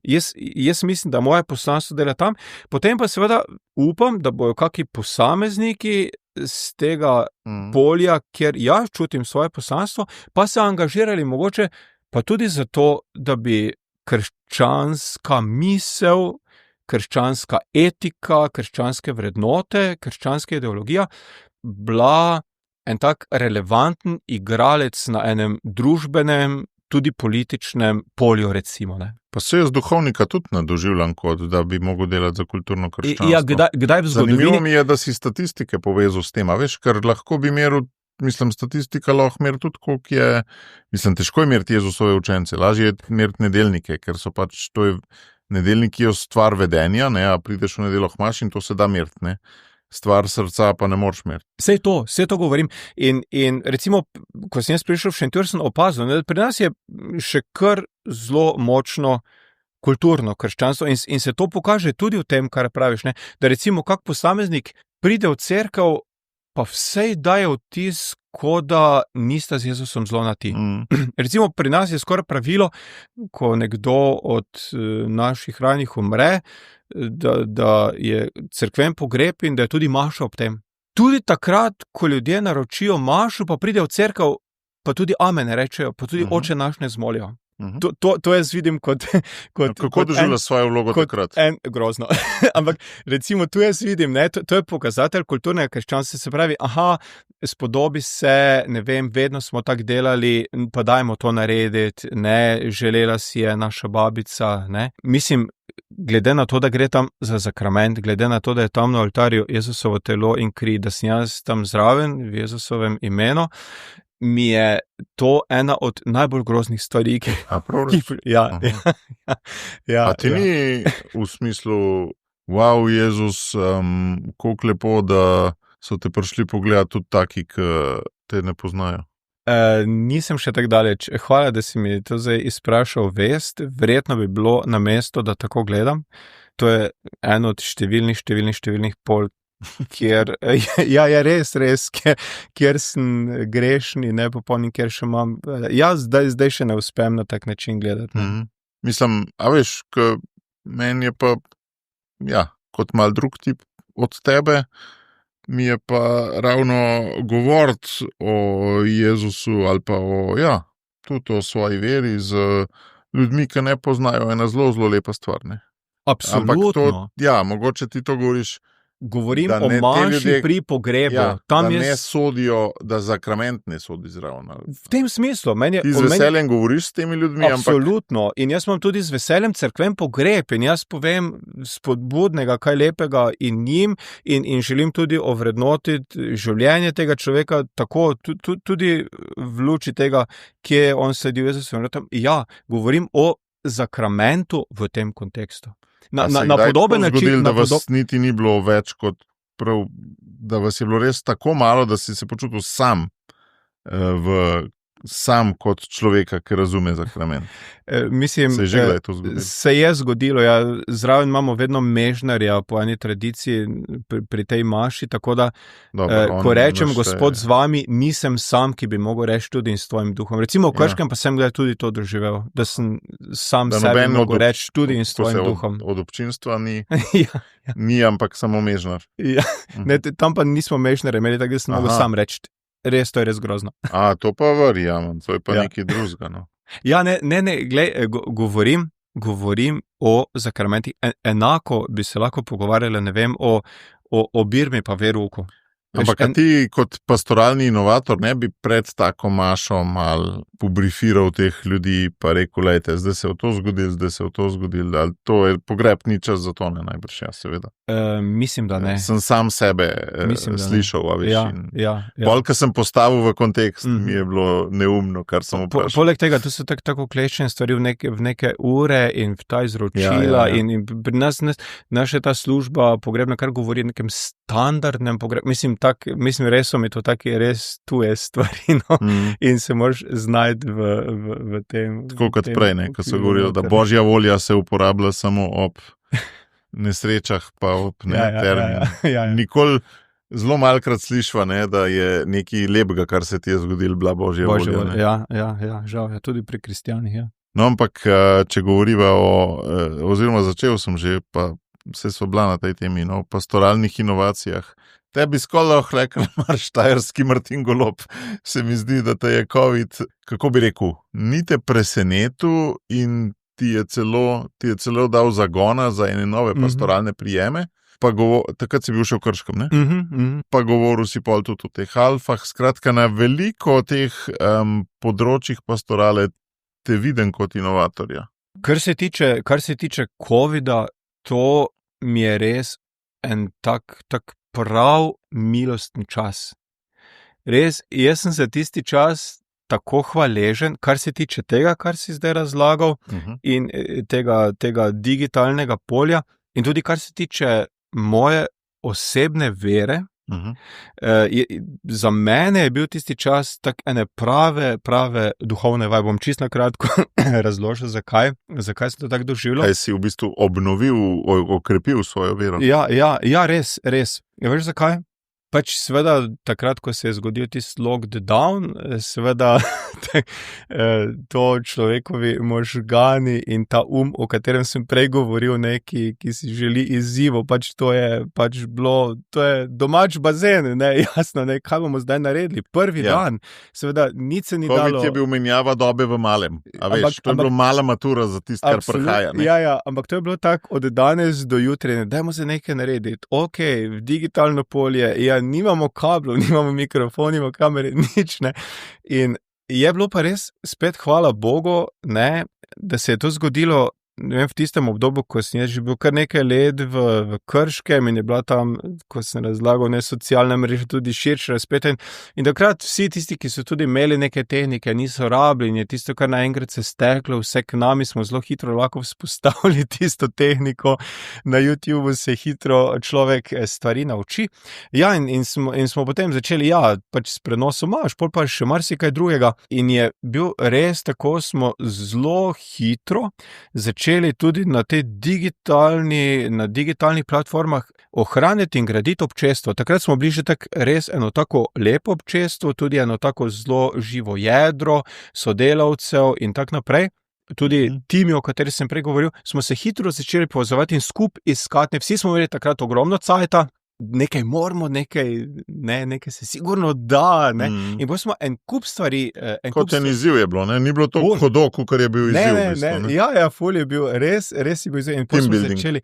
Jaz mislim, da moje poslanstvo dela tam, potem pa seveda upam, da bojo kakšni posamezniki z tega polja, kjer jaz čutim svoje poslanstvo, pa se angažirali mogoče pa tudi zato, da bi krščanska misel, krščanska etika, krščanske vrednote, krščanska ideologija bila en tak relevanten igralec na enem družbenem, tudi političnem polju, recimo. Ne?
Pa se jaz duhovnika tudi nadoživljam, kot da bi mogel delati za kulturno krščanstvo.
Ja, kdaj v zgodovini?
Zanimivo mi je, da si statistike povezal s tem, veš, ker lahko bi meril, statistika lahko meri tudi, koliko je, težko je meriti Jezusove učence, lažje je meriti nedeljnike, ker so pač, to je, nedeljniki je stvar vedenja, ne, a prideš v nedeljo k maši in to se da meriti, ne. Stvar srca pa ne moreš meriti.
Vse to govorim. In recimo, ko sem jaz prišel v Šentjur, sem opazil, da pri nas je še kar zelo močno kulturno krščanstvo in se to pokaže tudi v tem, kar praviš, ne? Da recimo kak posameznik pride v cerkev, pa vsej daje vtis, kot da nista z Jezusom zelo na ti. Recimo pri nas je skoraj pravilo, ko nekdo od naših ranjenih umre, da je cerkven pogreb in da je tudi maša ob tem. Tudi takrat, ko ljudje naročijo mašo, pa pride v cerkev, pa tudi amen rečejo, pa tudi oče naš ne zmolijo. To jaz vidim kot
kako doživlja svojo vlogo takrat?
Grozno. Ampak recimo tu jaz vidim, ne, to je pokazatelj kulturnega krščanstva, se pravi, spodobi se, ne vem, vedno smo tako delali, pa dajmo to narediti, ne, želela si je naša babica, ne. Mislim, glede na to, da gre tam za sakrament, glede na to, da je tam na oltarju Jezusovo telo in kri, da sem jaz tam zraven v Jezusovem imenu, mi je to ena od najbolj groznih stvari, ki...
A ti ni v smislu, wow, Jezus, koliko lepo, da so te prišli pogledati tudi taki, ki te ne poznajo?
Nisem še tako daleč. Hvala, da si mi to zdaj izprašal vest. Verjetno bi bilo na mesto, da tako gledam. To je eno od številnih pol, kjer, je res, kjer sem grešen in nepopoln, kjer še imam, zdaj še ne uspem na tak način gledati.
Mislim, a veš, meni je pa, kot mal drug tip od tebe, mi je pa ravno govoriti o Jezusu ali pa tudi o svoji veri z ljudmi, ki ne poznajo, ena zelo, zelo lepa stvar, ne.
Absolutno.
Ampak to, mogoče ti to govoriš,
govorim o maši pri pogrebu.
Tam ne sodijo, da sakrament ne sodi zraven.
V tem smislu.
Ti z veseljem govoriš s temi ljudmi.
Absolutno. In jaz imam tudi z veseljem cerkven pogreb in jaz povem spodbudnega, kaj lepega in njim in želim tudi ovrednotiti življenje tega človeka, tako tudi v luči tega, kje je on sledil Jezusovim vratom. Govorim o sakramentu v tem kontekstu. Na podoben način.
Da vas niti ni bilo več kot prav, da vas je bilo res tako malo, da si se počutil sam v sam kot človeka, ki razume zakrament.
Mislim,
Se je že kdaj to zgodilo?
Se je zgodilo, ja. Zraven imamo vedno mežnarja po eni tradiciji pri tej maši, tako da, ko rečem Gospod z vami, nisem sam, ki bi mogel reči tudi in s tvojim duhom. Recimo v Krškem pa sem kdaj tudi to doživel, da sem sam sebi mogel reči tudi in s tvojim duhom.
Od občinstva ni,
Ja.
ni, ampak samo mežnar.
Ja. Ne, tam pa nismo mežnare imeli, tako da sem mogel sam reči. Res, to je res grozno.
To pa verjamem, to je pa nekaj drugega. No.
Ja, ne, glej, govorim o zakramentih. Enako bi se lahko pogovarjali, ne vem, o birmi pa verouku.
Ampak ti kot pastoralni inovator ne bi pred tako mašo mal pobrifiral teh ljudi pa rekel, lejte, zdaj se je to zgodilo, ali to je pogreb, ni čas za to, ne najbrž, ja, seveda.
Mislim, da ne.
Sem sam sebe slišal, a veš.
Ja.
Bolj, ko sem postavil v kontekst, mi je bilo neumno, kar sem vprašal.
Poleg tega, tu so tako klečene stvari v neke ure in v ta izročila. Ja. In pri nas naša ta služba pogrebna, kar govori o nekem standardnem pogrebu. Mislim, res so mi to take res tuje stvari, no? In se moraš znajti v tem.
Tako kot prej, ne, ko so govorili, da božja volja se uporablja samo ob nesrečah, pa ob terminu.
Ja.
Nikoli zelo malkrat slišva, ne, da je nekaj lepega, kar se ti je zgodilo, bila božja volja.
Ja, žal je, tudi pri kristjanih, ja.
No, ampak, če govoriva oziroma začel sem že, pa se sva bila na tej temi, no, o pastoralnih inovacijah. Tebi skoraj lahko rekel, mar štajerski Martin Golob, se mi zdi, da te je COVID, kako bi rekel, ni te presenetil in ti je celo dal zagona za ene nove pastoralne prijeme, pa takrat si bil še v Krškem, ne? Pa govoril si pol tudi o teh alfah, skratka na veliko teh področjih pastorale te vidim kot inovatorja.
Kar se tiče COVID-a, to mi je res en tak prav milostni čas. Res, jaz sem za tisti čas tako hvaležen, kar se tiče tega, kar si zdaj razlagal, in tega digitalnega polja, in tudi kar se tiče moje osebne vere. Za mene je bil tisti čas tak ene prave duhovne vaj. Bom čisto na kratko razložil, zakaj sem to tako doživljal.
Kaj si v bistvu obnovil, okrepil svojo vero?
Ja, res. Ja, veš zakaj? Pač seveda takrat, ko se je zgodil tisti lockdown, seveda to človekovi možgani in ta o katerem sem prej govoril, neki, ki si želi izzivo, pač to je domač bazen, ne, jasno, ne, kaj bomo zdaj naredili. Prvi dan, seveda, nič se ni dalo.
COVID je bil menjava dobe v malem, a veš, to je bilo mala matura za tisto, kar prihaja. Ne?
Ja, ampak to je bilo tako od danes do jutri, dajmo se nekaj narediti. Ok, v digitalno polje, nimamo kablov, nimamo mikrofon, nimamo kamere, nič, ne. In je bilo pa res, spet hvala Bogu, ne, da se je to zgodilo, ne vem, v tistem obdobju, ko sem jaz že bil kar nekaj let v Krškem in je bila tam, ko sem razlagal, ne, socialna mreža tudi širše razpeta in takrat vsi tisti, ki so tudi imeli neke tehnike, niso rabili in je tisto, kar naenkrat se steklo, vse k nami smo zelo hitro lahko vzpostavili tisto tehniko, na YouTubeu se hitro človek stvari nauči. Ja, in smo potem začeli, pač s prenosom imaš, pol pa še marsikaj drugega in je bil res tako, smo zelo hitro začeli tudi na digitalnih platformah ohraniti in graditi občestvo. Takrat smo bili že res eno tako lepo občestvo, tudi eno tako zelo živo jedro, sodelavcev in tak naprej. Tudi timi, o kateri sem prej govoril, smo se hitro začeli povezovati in skupaj iskati. Vsi smo imeli takrat ogromno cajta, nekaj moramo, nekaj se sigurno da, ne. In bolj smo en kup stvari.
Kot en izziv je bilo, ne? Ni bilo to hodo, kar je bil izziv. V bistvu,
Ja, ful je bil, res je bil izziv. In potem smo začeli,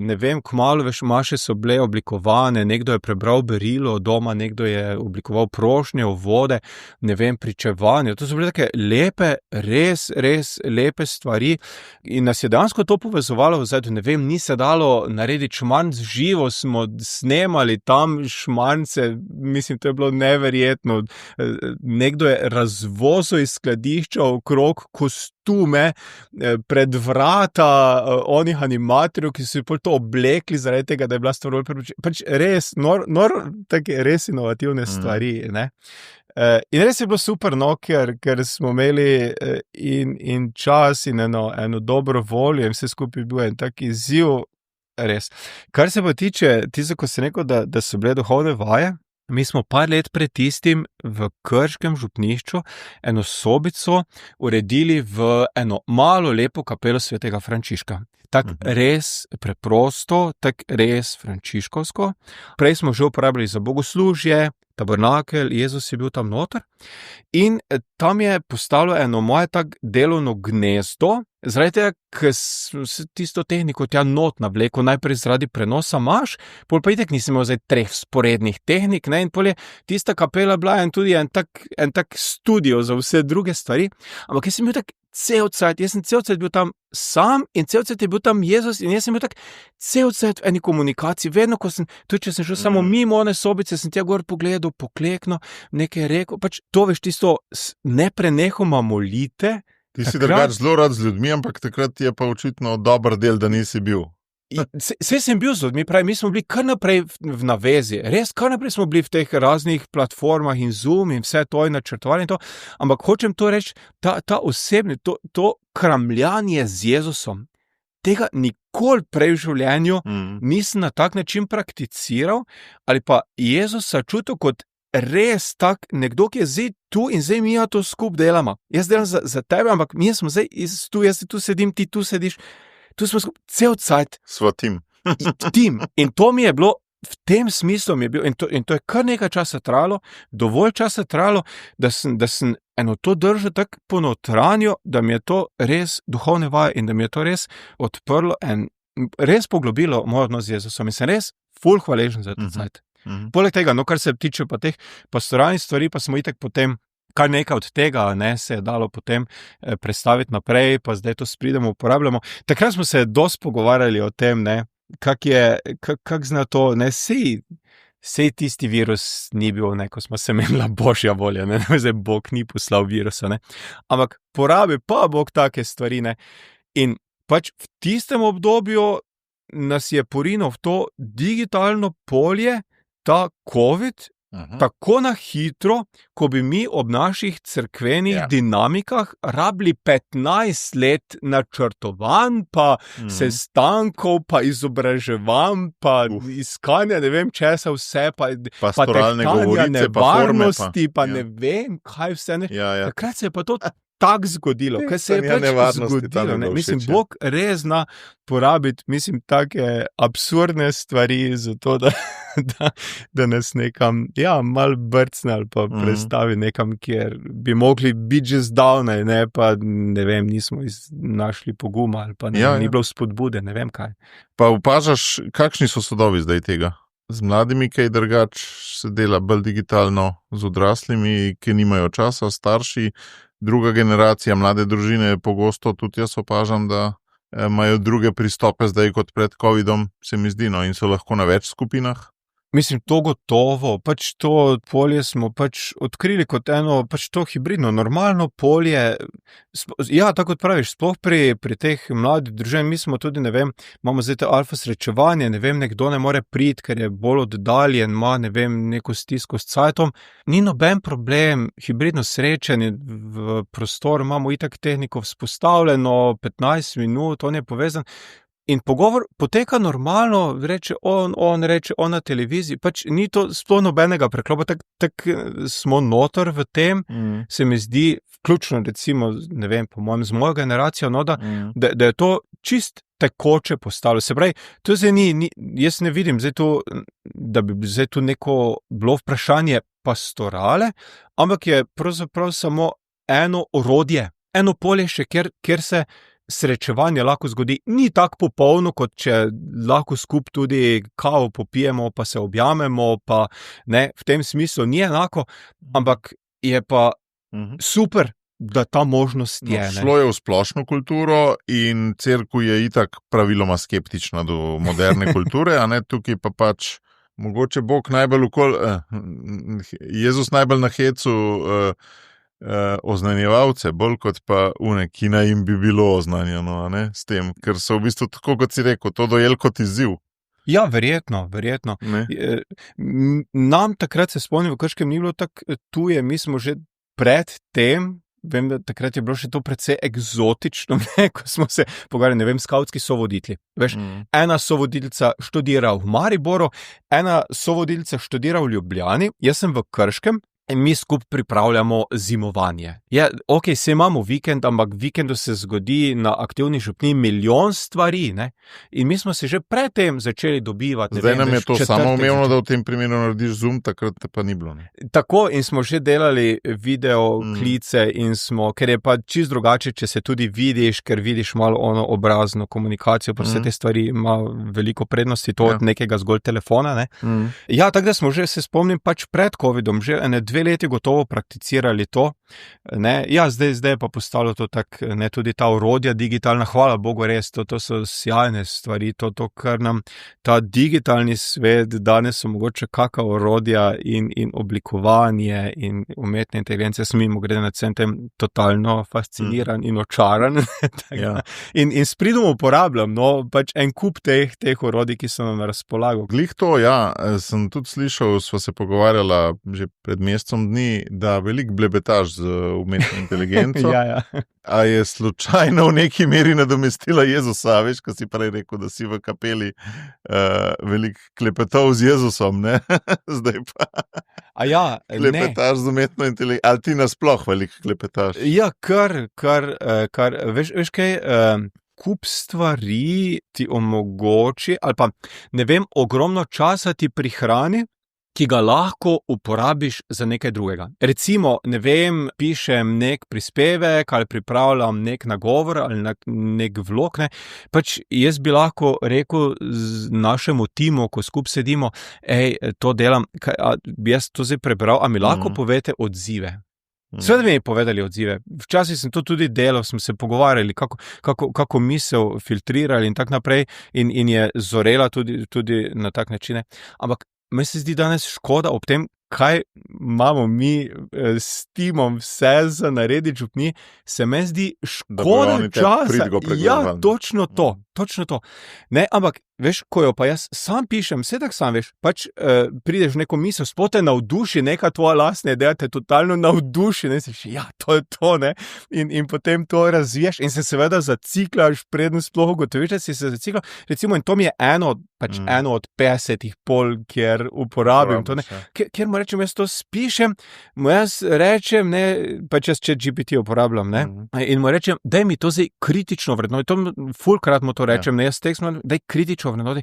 ne vem, kmalu, veš, maše so bile oblikovane, nekdo je prebral berilo doma, nekdo je oblikoval prošnje, uvode, ne vem, pričevanje. To so bile take lepe, res lepe stvari in nas je dejansko to povezovalo vzad, ne vem, ni se dalo narediti šmarn z živo, smo snemali tam šmarnce, mislim, to je bilo neverjetno. Nekdo je razvozil iz skladišča okrog kostume pred vrata onih animatorjev, ki so to oblekli zaradi tega, da je bila stvar pač res, take res inovativne stvari, ne. In res je bilo super, no, ker smo imeli in čas in eno dobro voljo in vse skupaj bil en tak izziv, res. Kar se pa tiče, ko si rekel, da so bile duhovne vaje, mi smo par let pred tistim v Krškem župnišču eno sobico uredili v eno malo lepo kapelo svetega Frančiška. Tako res preprosto, tako res frančiškovsko. Prej smo že uporabljali za bogoslužje, tabernakel, Jezus je bil tam noter in tam je postalo eno moje tak delovno gnezdo, zaradi tega, ker sem se tisto tehniko tja not navlekel, najprej zaradi prenosa imaš, pol pa itek nisem imel zdaj 3 sporednih tehnik, ne, in pol je tista kapela bila tudi en tak studio za vse druge stvari, ampak jaz sem bil tak cel cajt bil tam sam in cel cajt je bil tam Jezus in jaz sem bil tak cel cajt v eni komunikaciji, vedno, ko sem, tudi če sem šel samo mimo one sobice, sem tja gor pogledal, pokleknil, nekaj rekel, pač to veš, tisto neprenehoma molite.
Ti si drugač zelo rad z ljudmi, ampak takrat je pa očitno dober del, da nisi bil.
Saj sem bil z ljudmi, pravi, mi smo bili kar naprej v navezi, res kar naprej smo bili v teh raznih platformah in Zoom in vse to in načrtovali in to, ampak hočem to reči, ta osebni, to kramljanje z Jezusom, tega nikoli prej v življenju nisem na tak način prakticiral, ali pa Jezusa čutil kot res tak nekdo, ki je zdaj tu in zdaj mi to skup delamo. Jaz delam za tebe, ampak mi smo zdaj jaz tu sedim, ti tu sediš, tu smo skupaj, cel cajt.
Sva tim.
Tim. In to mi je bilo, v tem smislu mi je bil, in to je kar nekaj časa trajalo, dovolj časa trajalo, da sem eno to držal tako ponotranjo, da mi je to res duhovne vaje in da mi je to res odprlo in res poglobilo moj odnos z Jezusom in sem res ful hvaležen za to cajt. Poleg tega, no, kar se tiče pa teh pastoralnih stvari, pa smo itak potem kar nekaj od tega, ne, se je dalo potem predstaviti naprej, pa zdaj to spridemo, uporabljamo. Takrat smo se dosti pogovarjali o tem, ne, kak zna to, ne, sej tisti virus ni bil, ne, ko smo se menila božja volja, ne, zdaj Bog ni poslal virusa, ne, ampak porabi pa Bog take stvari, ne, in pač v tistem obdobju nas je porinil v to digitalno polje, ta COVID, tako na hitro, ko bi mi ob naših cerkvenih dinamikah rabili 15 let načrtovanj, pa sestankov, pa izobraževanj, pa iskanja ne vem česa vse, pa
pastoralne govorice,
nevarnosti, pa ne vem kaj vse. Ne. Takrat se je pa to tako zgodilo, ker se je pač zgodilo. Ne. Mislim, Bog res zna porabiti, mislim, take absurdne stvari za to, da nas nekam, malo brcne ali pa predstavi nekam, kjer bi mogli biti že zdavnaj, ne, pa ne vem, nismo našli poguma ali pa ni bilo spodbude, ne vem kaj.
Pa opažaš, kakšni so sodovi zdaj tega? Z mladimi, kaj drugač se dela bolj digitalno, z odraslimi, ki nimajo časa, starši, druga generacija, mlade družine, pogosto tudi jaz opažam, da imajo druge pristope zdaj kot pred COVID-om, se mi zdi, no, in so lahko na več skupinah.
Mislim, to gotovo, pač to polje smo pač odkrili kot eno, pač to hibridno, normalno polje, tako kot praviš, sploh pri teh mladih družin, mi smo tudi, ne vem, imamo zdaj te alfa srečevanje, ne vem, nekdo ne more priti, ker je bolj oddaljen, ima, ne vem, neko stisko s cajtom, ni noben problem, hibridno srečanje v prostoru, imamo itak tehniko vzpostavljeno, 15 minut, on je povezan, in pogovor poteka normalno, reče on reče on na televiziji, pač ni to sploh nobenega preklopa, tako smo noter v tem, se mi zdi, vključno recimo, ne vem, po mojem, z mojo generacijo, no, da je to čist tekoče postalo. Se pravi, to zdaj jaz ne vidim zdaj to, da bi zdaj tu neko bilo vprašanje pastorale, ampak je pravzaprav samo eno orodje, eno polje še, kjer se srečevanje lahko zgodi. Ni tako popolno, kot če lahko skupaj tudi kavo popijemo, pa se objamemo, pa ne, v tem smislu ni enako, ampak je pa super, da ta možnost je.
Šlo je v splošno kulturo in cerkev je itak praviloma skeptična do moderne kulture, a ne, tukaj pa pač mogoče Bog najbolj Jezus najbolj na hecu oznanjevalce, bolj kot pa une, ki naj jim bi bilo oznanjeno, ne, s tem, ker so v bistvu, tako kot si rekel, to dojel kot izziv.
Ja, verjetno. Nam takrat se spomnim, v Krškem ni bilo tako tuje, mi smo že pred tem, vem, da takrat je bilo še to precej eksotično, ne, ko smo se pogovarjali, ne vem, skavtski sovoditelji. Veš, ena sovoditeljica študira v Mariboru, ena sovoditeljica študira v Ljubljani, jaz sem v Krškem. In mi skupaj pripravljamo zimovanje. Ja, ok, se imamo vikend, ampak vikendu se zgodi na aktivni župniji milijon stvari, ne? In mi smo se že predtem začeli dobivati.
Zdaj nam je to samoumevno, da v tem primeru narediš Zoom, takrat te pa ni bilo. Ne?
Tako, in smo že delali video klice in smo, ker je pa čisto drugače, če se tudi vidiš, ker vidiš malo ono obrazno komunikacijo, pa vse te stvari ima veliko prednosti, to od nekega zgolj telefona, ne? Ja, tako da smo že, se spomnim, pač pred covidom, že 2 leti gotovo prakticirali to, ne, ja, zdaj je pa postalo to tak, ne, tudi ta orodja digitalna, hvala Bogu, res, to so sjajne stvari, to, kar nam ta digitalni svet danes omogoča, kakva orodja in oblikovanje in umetne inteligence, sem mimogrede na tem totalno fasciniran in očaran, in s pridom uporabljam, no, pač en kup teh orodij, ki so nam na razpolago.
Glih to, ja, sem tudi slišal, sva se pogovarjala že pred mesecem dni, da veliko blebetaš z umetno inteligenco.
Ja.
A je slučajno v neki meri nadomestila Jezusa, veš, ko si prej rekel, da si v kapeli veliko klepetov z Jezusom, ne? Zdaj pa klepetaš z umetno inteligenco, ali ti nasploh veliko klepetaš?
Ja, kar veš kaj, kup stvari ti omogoči, ali pa, ne vem, ogromno časa ti prihrani, ki ga lahko uporabiš za nekaj drugega. Recimo, ne vem, pišem nek prispevek ali pripravljam nek nagovor ali nek vlog, ne. Pač jaz bi lahko rekel našemu timu, ko skupaj sedimo, to delam, bi jaz to zdaj prebral, a mi lahko povete odzive. Seveda mi je povedali odzive. Včasih sem to tudi delal, smo se pogovarjali, kako misel filtrirali in tak naprej in je zorela tudi na tak načine. Ampak meni se zdi danes škoda ob tem, kaj imamo mi s timom vse za narediti župni, se meni zdi škoda časa. Ja, točno to. Ne, ampak, veš, ko jo pa jaz sam pišem, vse tak sam, veš, pač prideš v neko misel, sploh te navduši, neka tvoja lastna ideja te totalno navduši, ne, si ja, to je to, ne, in potem to razviješ in se seveda zaciklaš, preden sploh ugotoviš, da si se zaciklal, recimo, in to mi je eno od 50 pol, kjer uporabim to, ne, kjer mu rečem, jaz to spišem, mu jaz rečem, ne, pač jaz ChatGPT uporabljam, ne, in mu rečem, daj mi to zdaj kritično vrednoti, to fulkrat mu to rečem, ne, jaz tekst, daj kritično vrednoti,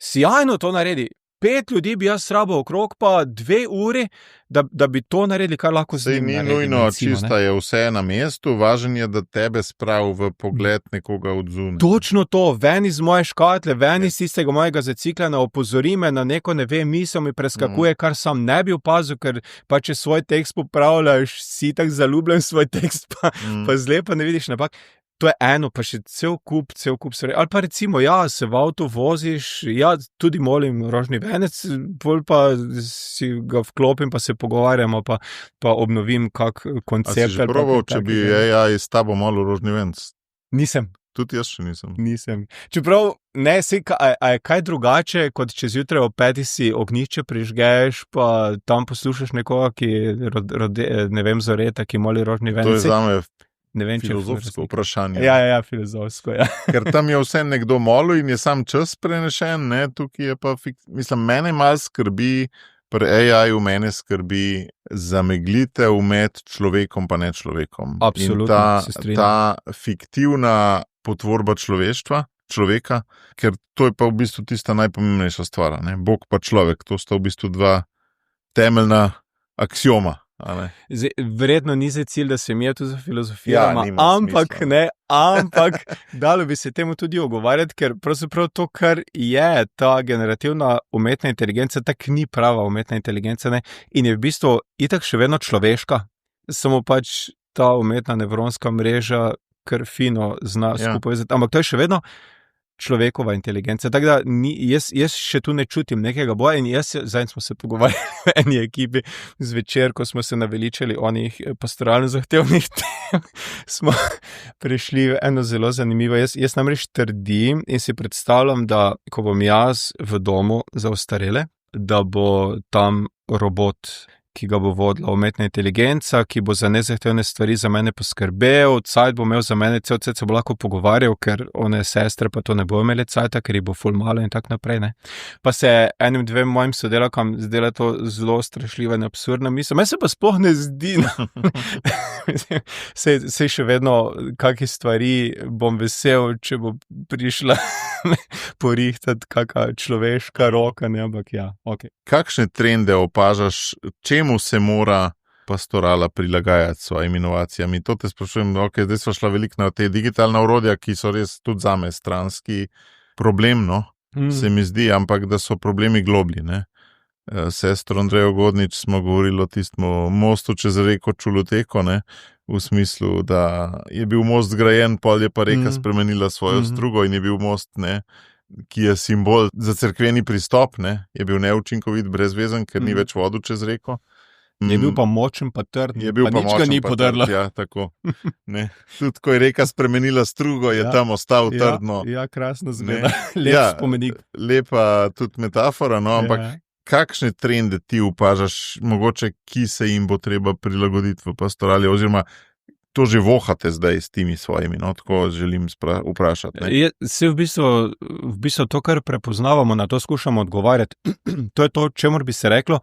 sjajno to naredi, 5 ljudi bi jaz rabil okrog, pa 2 uri, da bi to naredili, kar lahko z njim naredim.
Ni nujno, čista je vse na mestu, važen je, da tebe spravi v pogled nekoga od zunaj.
Točno to, ven iz moje škatle, ven iz tistega mojega zaciklena, opozori me na neko, ne vem, misel mi preskakuje, kar sam ne bi opazil, ker pa če svoj tekst popravljaš, si tak zaljubljen svoj tekst, pa zle pa ne vidiš napak. To je eno, pa še cel kup stvari. Ali pa recimo, ja, se v avtu voziš, ja, tudi molim rožni venec, bolj pa si ga vklopim, pa se pogovarjamo, pa obnovim kak koncept.
A si že probal, če bi AI s tabo malo rožni venec?
Nisem.
Tudi jaz še nisem.
Nisem. Čeprav, ne, a je kaj drugače, kot če zjutraj ob 5 si ognjišče prižgeš, pa tam poslušaš nekoga, ki ne vem, zoreta, ki moli rožni venec.
To je zame
ne vem,
filozofsko vprašanje.
Ja, filozofsko, ja.
Ker tam je vse nekdo molil in je sam čas prenešen, ne, tukaj je pa, mislim, mene malo skrbi, pri AI-ju mene skrbi zameglitev med človekom pa ne človekom.
Absolutno, se strinjam.
In ta fiktivna potvorba človeka, ker to je pa v bistvu tista najpomembnejša stvar, ne, Bog pa človek, to sta v bistvu 2 temeljna aksioma.
Verjetno ni zdaj cilj, da se mi je tu za filozofijo, ampak dalo bi se temu tudi ogovarjati, ker pravzaprav to, kar je ta generativna umetna inteligenca, tak ni prava umetna inteligenca, ne, in je v bistvu itak še vedno človeška, samo pač ta umetna nevronska mreža kar fino zna skupaj povezati, ampak to je še vedno človekova inteligenca. Tako da jaz še tu ne čutim nekega boja in zdaj smo se pogovarjali v eni ekipi zvečer, ko smo se naveličali onih pastoralno zahtevnih tem, smo prišli v eno zelo zanimivo. Jaz namreč trdim in si predstavljam, da ko bom jaz v domu za ostarele, da bo tam robot, ki ga bo vodila umetna inteligenca, ki bo za nezahtevne stvari za mene poskrbel, cajt bo imel za mene, cel cajt se bo lahko pogovarjal, ker one sestre pa to ne bo imeli cajta, ker jih bo ful malo in tak naprej, ne. Pa se enim dvem mojim sodelavkam zdela to zelo strašljiva in absurdna misel. Meni se pa sploh ne zdi, sej še vedno kakšne stvari bom vesel, če bo prišla porihtati kakšna človeška roka, ne, ampak ja, okej.
Kakšne trende opažaš, čemu se mora pastorala prilagajati s svojimi inovacijami? To te sprašujem, zdaj smo šla veliko na te digitalne orodja, ki so res tudi zame stranski problem, no, se mi zdi, ampak da so problemi globlji, ne. Sestro Andrejo Godnič smo govorili o tistem mostu čez reko Čuloteko, ne, v smislu, da je bil most zgrajen, pol je pa reka spremenila svojo strugo in je bil most, ne, ki je simbol za cerkveni pristop, ne, je bil neučinkovit, brezvezen, ker ni več vodil čez reko.
Je bil pa močen pa trd, pa nič ga ni podrlo.
Ja, tako. Ne. Tudi, ko je reka spremenila strugo, je tam ostal trdno.
Ja, krasno zgleda. Lep spomenik.
Lepa tudi metafora, no, ampak kakšne trende ti opažaš, mogoče, ki se jim bo treba prilagoditi v pastorali, oziroma to že vohate zdaj s temi svojimi, no, tako želim vprašati.
Se v bistvu to, kar prepoznavamo, na to skušamo odgovarjati. To je to, čemur bi se reklo,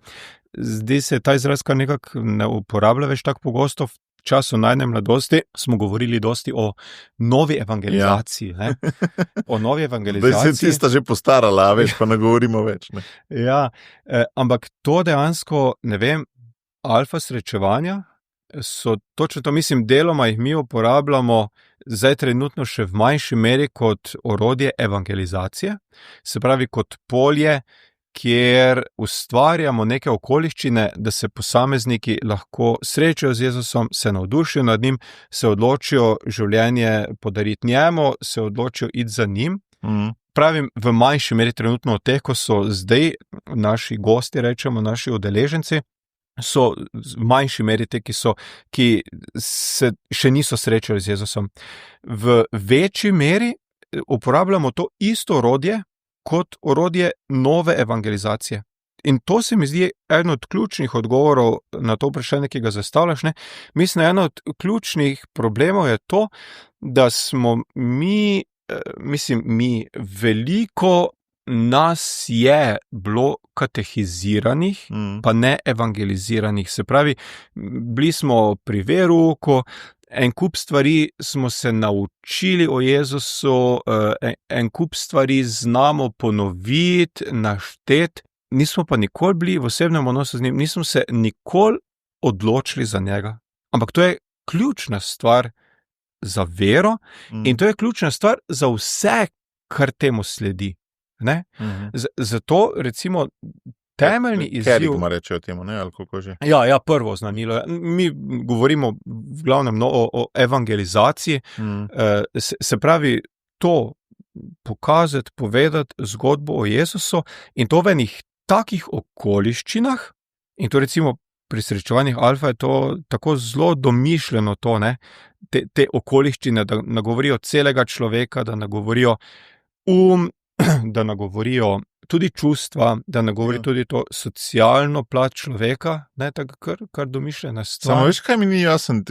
zdi se ta izraz, kar nekako ne uporablja več tako pogosto. V času najne mladosti smo govorili dosti o novi evangelizaciji. Ja. O novi evangelizaciji.
Da se tista že postarala, veš, pa ne govorimo več. Ne.
Ja, ampak to dejansko, ne vem, alfa srečevanja so točno to, mislim, deloma jih mi uporabljamo zdaj trenutno še v manjši meri kot orodje evangelizacije, se pravi kot polje, kjer ustvarjamo neke okoliščine, da se posamezniki lahko srečajo z Jezusom, se navdušijo nad njim, se odločijo življenje podariti njemu, se odločijo iti za njim. Pravim, v manjši meri trenutno od teh, ko so zdaj naši gosti, rečemo, naši udeleženci, so v manjši meri te, ki se še niso srečali z Jezusom. V večji meri uporabljamo to isto orodje kot orodje nove evangelizacije. In to se mi zdi eno od ključnih odgovorov na to vprašanje, ki ga zastavljaš, ne. Mislim, eno od ključnih problemov je to, da smo mi, veliko nas je bilo katehiziranih, pa ne evangeliziranih. Se pravi, bili smo pri verouku, en kup stvari smo se naučili o Jezusu, en kup stvari znamo ponoviti, našteti, nismo pa nikoli bili v osebnem odnosu z njim, nismo se nikoli odločili za njega. Ampak to je ključna stvar za vero in to je ključna stvar za vse, kar temu sledi. Ne? Zato, recimo, temeljni izziv...
Kerigma rečejo temu, ne, ali kako že?
Ja, prvo oznanilo. Mi govorimo v glavnem o evangelizaciji, se pravi to pokazati, povedati zgodbo o Jezusu in to v enih takih okoliščinah, in to recimo pri srečevanjih alfa je to tako zelo domišljeno to, ne, te okoliščine, da nagovorijo celega človeka, da nagovorijo da nagovorijo tudi čustva, da nagovori tudi to socialno plat človeka, ne, tako kar domišljena stvar.
Samo veš, kaj mi ni jasen?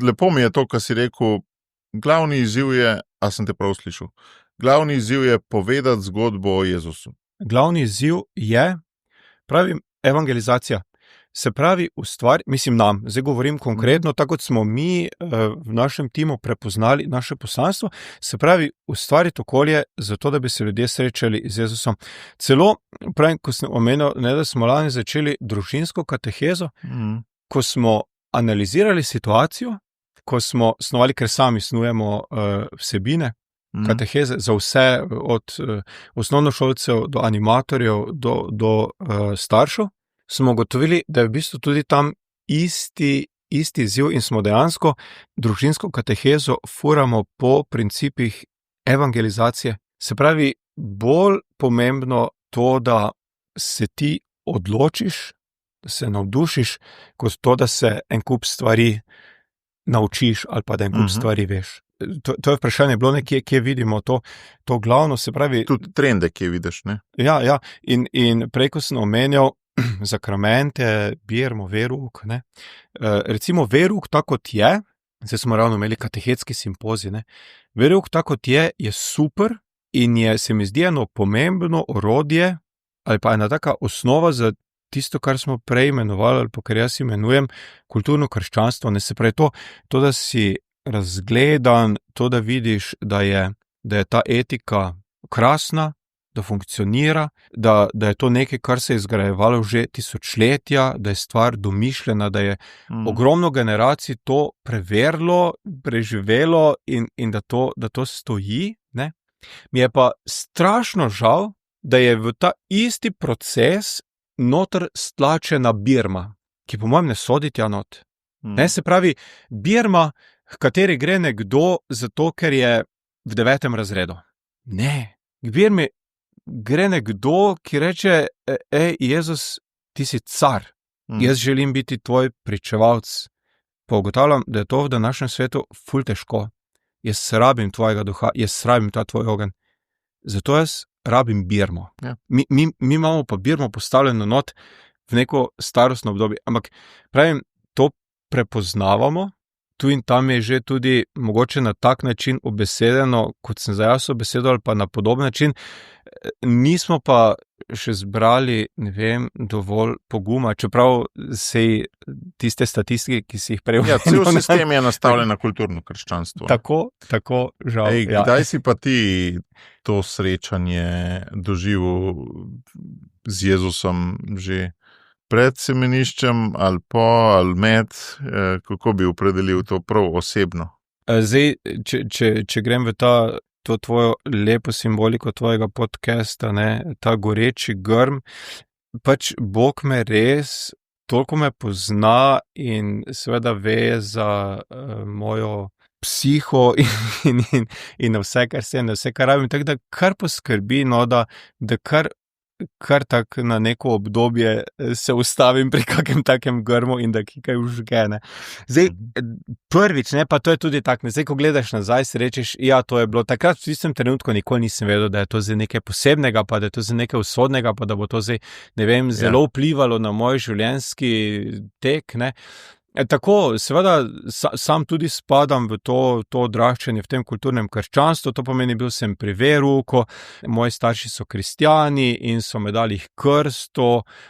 Lepo mi je to, kar si rekel, glavni izziv je, a sem te prav slišal, glavni izziv je povedati zgodbo o Jezusu.
Glavni izziv je, pravim, evangelizacija. Se pravi, zdaj govorim konkretno, tako kot smo mi v našem timu prepoznali naše poslanstvo, se pravi, ustvariti okolje za to, da bi se ljudje srečali z Jezusom. Celo, pravim, ko sem omenil, da smo lani začeli družinsko katehezo, ko smo analizirali situacijo, ko smo snovali, ker sami snujemo vsebine, kateheze za vse, od osnovnošolcev do animatorjev, do staršev, smo ugotovili, da je v bistvu tudi tam isti izziv in smo dejansko družinsko katehezo furamo po principih evangelizacije. Se pravi, bolj pomembno to, da se ti odločiš, da se navdušiš, kot to, da se en kup stvari naučiš ali pa da en kup stvari veš. To je vprašanje bilo nekje, kje vidimo to glavno, se pravi...
Tudi trende, kje vidiš, ne?
Ja, in prej, ko sem omenjal zakramente, birmo, verouk, ne. Recimo verouk tako kot je, zdaj smo ravno imeli katehetski simpozij, ne. Verouk tako kot je super in se mi zdi eno pomembno orodje ali pa ena taka osnova za tisto, kar smo prej imenovali, ali pa kar jaz imenujem kulturno krščanstvo, ne, se pravi to, da si razgledan, to, da vidiš, da je ta etika krasna, da funkcionira, da je to nekaj, kar se je izgrajevalo že tisočletja, da je stvar domišljena, da je ogromno generacij to preverilo, preživelo in da to stoji, ne. Mi je pa strašno žal, da je v ta isti proces noter stlačena Birma, ki po mojem ne sodi tja not. Ne, se pravi, Birma, v kateri gre nekdo zato, ker je v 9. razredu. Ne, k Birmi gre nekdo, ki reče, Jezus, ti si car, jaz želim biti tvoj pričevalc. Pa ugotavljam, da je to v današnjem svetu ful težko. Jaz rabim tvojega duha, jaz rabim ta tvoj ogenj. Zato jaz rabim Birmo.
Ja.
Mi imamo pa Birmo postavljeno not v neko starostno obdobje, ampak pravim, to prepoznavamo, tu in tam je že tudi mogoče na tak način obesedeno, kot sem zdaj jaz obesedil, ali pa na podoben način, nismo pa še zbrali, ne vem, dovolj poguma, čeprav sej tiste statistike, ki si jih prej
Ja, cel sistem je nastavljen na kulturno krščanstvo.
Tako, žal.
Kdaj si pa ti to srečanje doživel z Jezusom že pred semeniščem ali po, ali med, kako bi opredelil to prav osebno?
Zdaj, če grem v to tvojo lepo simboliko tvojega podcasta, ne, ta goreči grm, pač Bog me res, toliko me pozna in seveda ve za mojo psiho in na vse, kar se, na vse, kar rabim, tako da kar poskrbi, no, da kar tak na neko obdobje se ustavim pri kakem takem grmu in da kaj užgene. Zdaj, prvič, ne, pa to je tudi tak, ne, zdaj, ko gledaš nazaj, si rečeš, ja, to je bilo, takrat v tistem trenutku nikoli nisem vedel, da je to zdaj nekaj posebnega, pa da je to zdaj nekaj usodnega, pa da bo to zdaj, ne vem, zelo vplivalo na moj življenjski tek, ne. Tako, seveda, sam tudi spadam v to odraščanje v tem kulturnem krščanstvu, to pomeni, bil sem pri verouku, moji starši so kristjani in so me dali k krstu,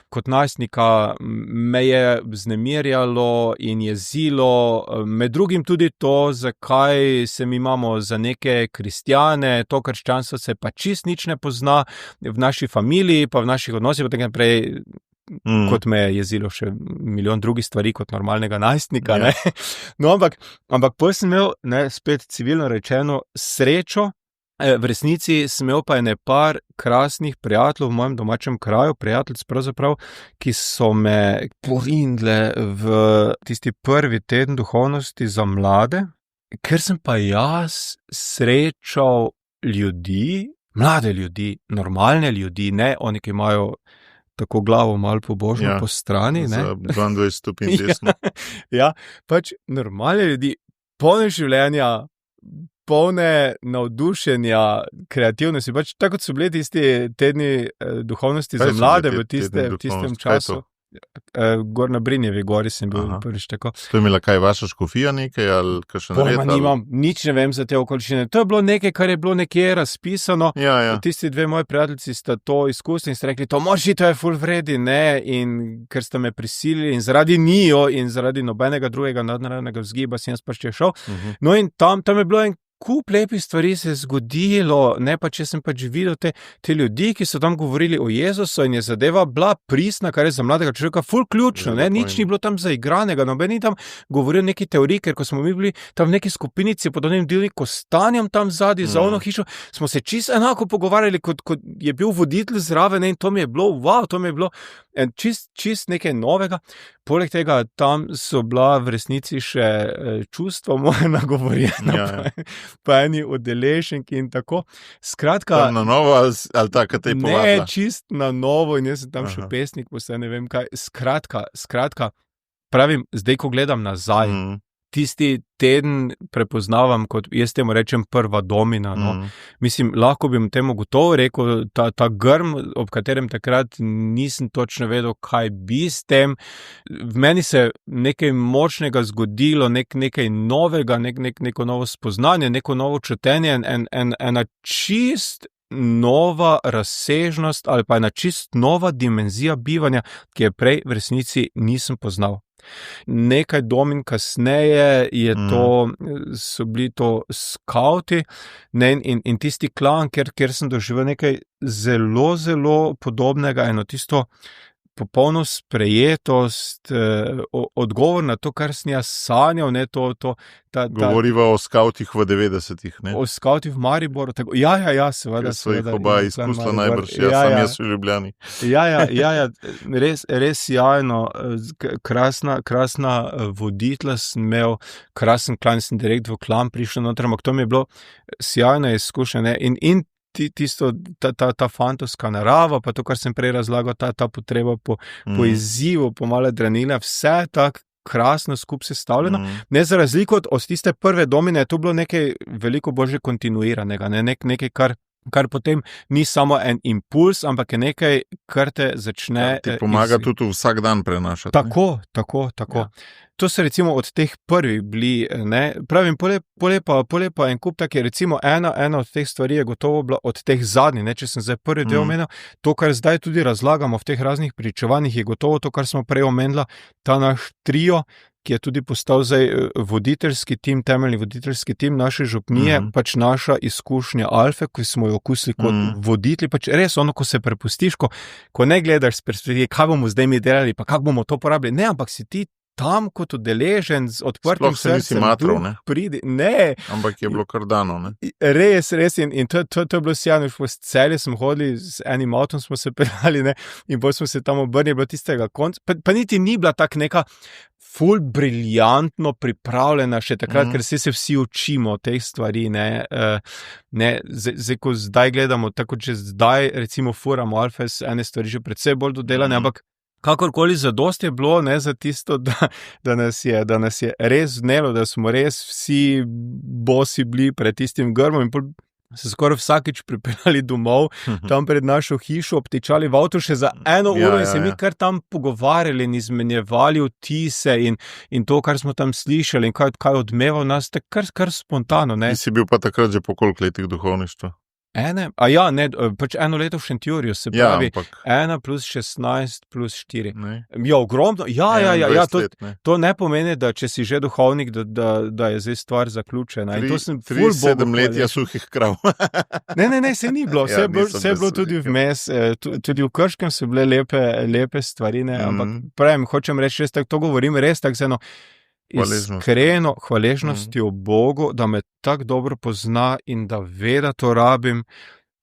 kot najstnika me je vznemirjalo in jezilo, med drugim tudi to, zakaj se mi imamo za neke kristjane, to krščanstvo se pa čist nič ne pozna v naši familiji, pa v naših odnosih, potem naprej, kot me je jezilo še milijon drugih stvari kot normalnega najstnika, ne. No, ampak pol sem imel, ne, spet civilno rečeno, srečo, v resnici sem imel pa ene par krasnih prijateljev v mojem domačem kraju, prijateljic pravzaprav, ki so me porindle v tisti prvi teden duhovnosti za mlade, ker sem pa jaz srečal ljudi, mlade ljudi, normalne ljudi, ne oni, ki imajo tako glavo malo pobožno po strani, ne.
Za 22 stopinj desno.
Ja, pač normalne ljudi, polne življenja, polne navdušenja, kreativnosti, pač tako kot so bili tisti tedni duhovnosti za mlade v tistem času. Gor na Brinjevi gori sem bil prvič tako.
To je imela kaj vaša škofija nekaj ali kakšen red?
Pojma nimam, nič ne vem za te okoliščine. To je bilo nekaj, kar je bilo nekje razpisano.
Ja.
Tisti dve moji prijateljici sta to izkusili in sta rekli, to moži, to je ful vredi, ne, in ker sta me prisilili in zaradi njiju in zaradi nobenega drugega nadnaravnega vzgiba sem jaz pač šel. No in tam je bilo en kup lepih stvari se je zgodilo, ne, pa če sem pač videl te ljudi, ki so tam govorili o Jezusu in je zadeva bila pristna, kar je za mladega človeka ful ključno, ne, nič ni bilo tam zaigranega, noben ni tam govoril neki teoriji, ker ko smo mi bili tam v neki skupinici pod onim divnim kostanjem tam zadaj za ono hišo, smo se čisto enako pogovarjali, kot je bil voditelj zraven, in to mi je bilo, wow, to mi je bilo čist nekaj novega. Poleg tega, tam so bila v resnici še čustva moje nagovorjena, pa eni udeleženki in tako. Skratka,
na novo ali tako, te je povabila?
Ne, čist na novo in jaz sem tam še pesnik, vse ne vem kaj. Skratka, pravim, zdaj, ko gledam nazaj, tisti teden prepoznavam kot, jaz temu rečem, prva domina. No. Mislim, lahko bi temu gotovo rekel, ta grm, ob katerem takrat nisem točno vedel, kaj bi s tem. V meni se nekaj močnega zgodilo, nekaj novega, neko novo spoznanje, neko novo čutenje, ena čist nova razsežnost ali pa ena čist nova dimenzija bivanja, ki je prej v resnici nisem poznal. Nekaj domin kasneje so bili to skauti, in tisti klan, kjer sem doživel nekaj zelo, zelo podobnega, eno tisto popolno sprejetost, odgovor na to, kar sem jaz sanjal, ne,
Govoriva o skautih v 90-ih, ne?
O skautih v Mariboru, tako, ja, seveda.
Ker so jih oba izkusila najbrž, jaz v Ljubljani.
Ja, res jajno, krasna voditla sem imel, krasen klan, sem direkt v klan prišel noter, ampak to mi je bilo sjajno izkušnje, ne, in tisto, ta fantovska narava, pa to, kar sem prej razlagal, ta potreba po izzivu, po malo adrenalina, vse tako krasno skupaj sestavljeno. Ne, za razliko od tiste prve domine, je to bilo nekaj veliko bolj kontinuiranega, ne, nekaj, kar potem ni samo en impuls, ampak je nekaj, kar te začne...
Ti pomaga tudi vsak dan prenašati.
Tako. Ja. To so recimo od teh prvih bili, ne, pravim, pole pa en kup tak je, recimo ena od teh stvari je gotovo bila od teh zadnjih, ne, če sem zdaj prvi del omenil, to, kar zdaj tudi razlagamo v teh raznih pričevanjih, je gotovo to, kar smo prej omenila, ta naš trio, ki je tudi postal zdaj voditeljski tim, temeljni voditeljski tim naše župnije, pač naša izkušnja alfe, ko smo jo okusili kot voditelji, pač res ono, ko se prepustiš, ko ne gledaš s perspektive, kaj bomo zdaj mi delali, pa kako bomo to porabili, ne, ampak si ti tam kot udeležen z odprtim srcem, pridi, ne.
Ampak je bilo kar dano, ne?
Res, in to je bilo sjajno, v Celje smo hodili, z enim avtom smo se peljali, ne, in bolj smo se tam obrnili, bilo tistega konca, pa niti ni bila tak neka ful briljantno pripravljena še takrat, ker se vsi učimo teh stvari, ne, zdaj, ko zdaj gledamo, tako če zdaj recimo furamo alfe, ene stvari že predvsej bolj dodelane, ampak kakorkoli zadost je bilo, ne, za tisto, da nas je res vnelo, da smo res vsi bosi bili pred tistim grmom in se skoraj vsakič pripeljali domov, tam pred našo hišo, obtičali v avtu še za 1 uro in se mi kar tam pogovarjali in izmenjevali vtise in to, kar smo tam slišali in kaj odmeva v nas, tako kar spontano, ne.
Ti si bil pa takrat že po koliko letih duhovništva?
Pač 1 leto v Šentjurju, se pravi, 1 plus 16 plus 4. Ja, ogromno, to ne pomeni, da če si že duhovnik, da je zdaj stvar zaključena.
3-7 letja suhih krav.
Ne, se ni bilo, vse je bilo tudi vmes, tudi v Krškem so bile lepe stvari, ne, ampak pravim, hočem reči, res tako, to govorim res tako z eno iskreno hvaležnostjo Bogu, da me tako dobro pozna in da ve, da to rabim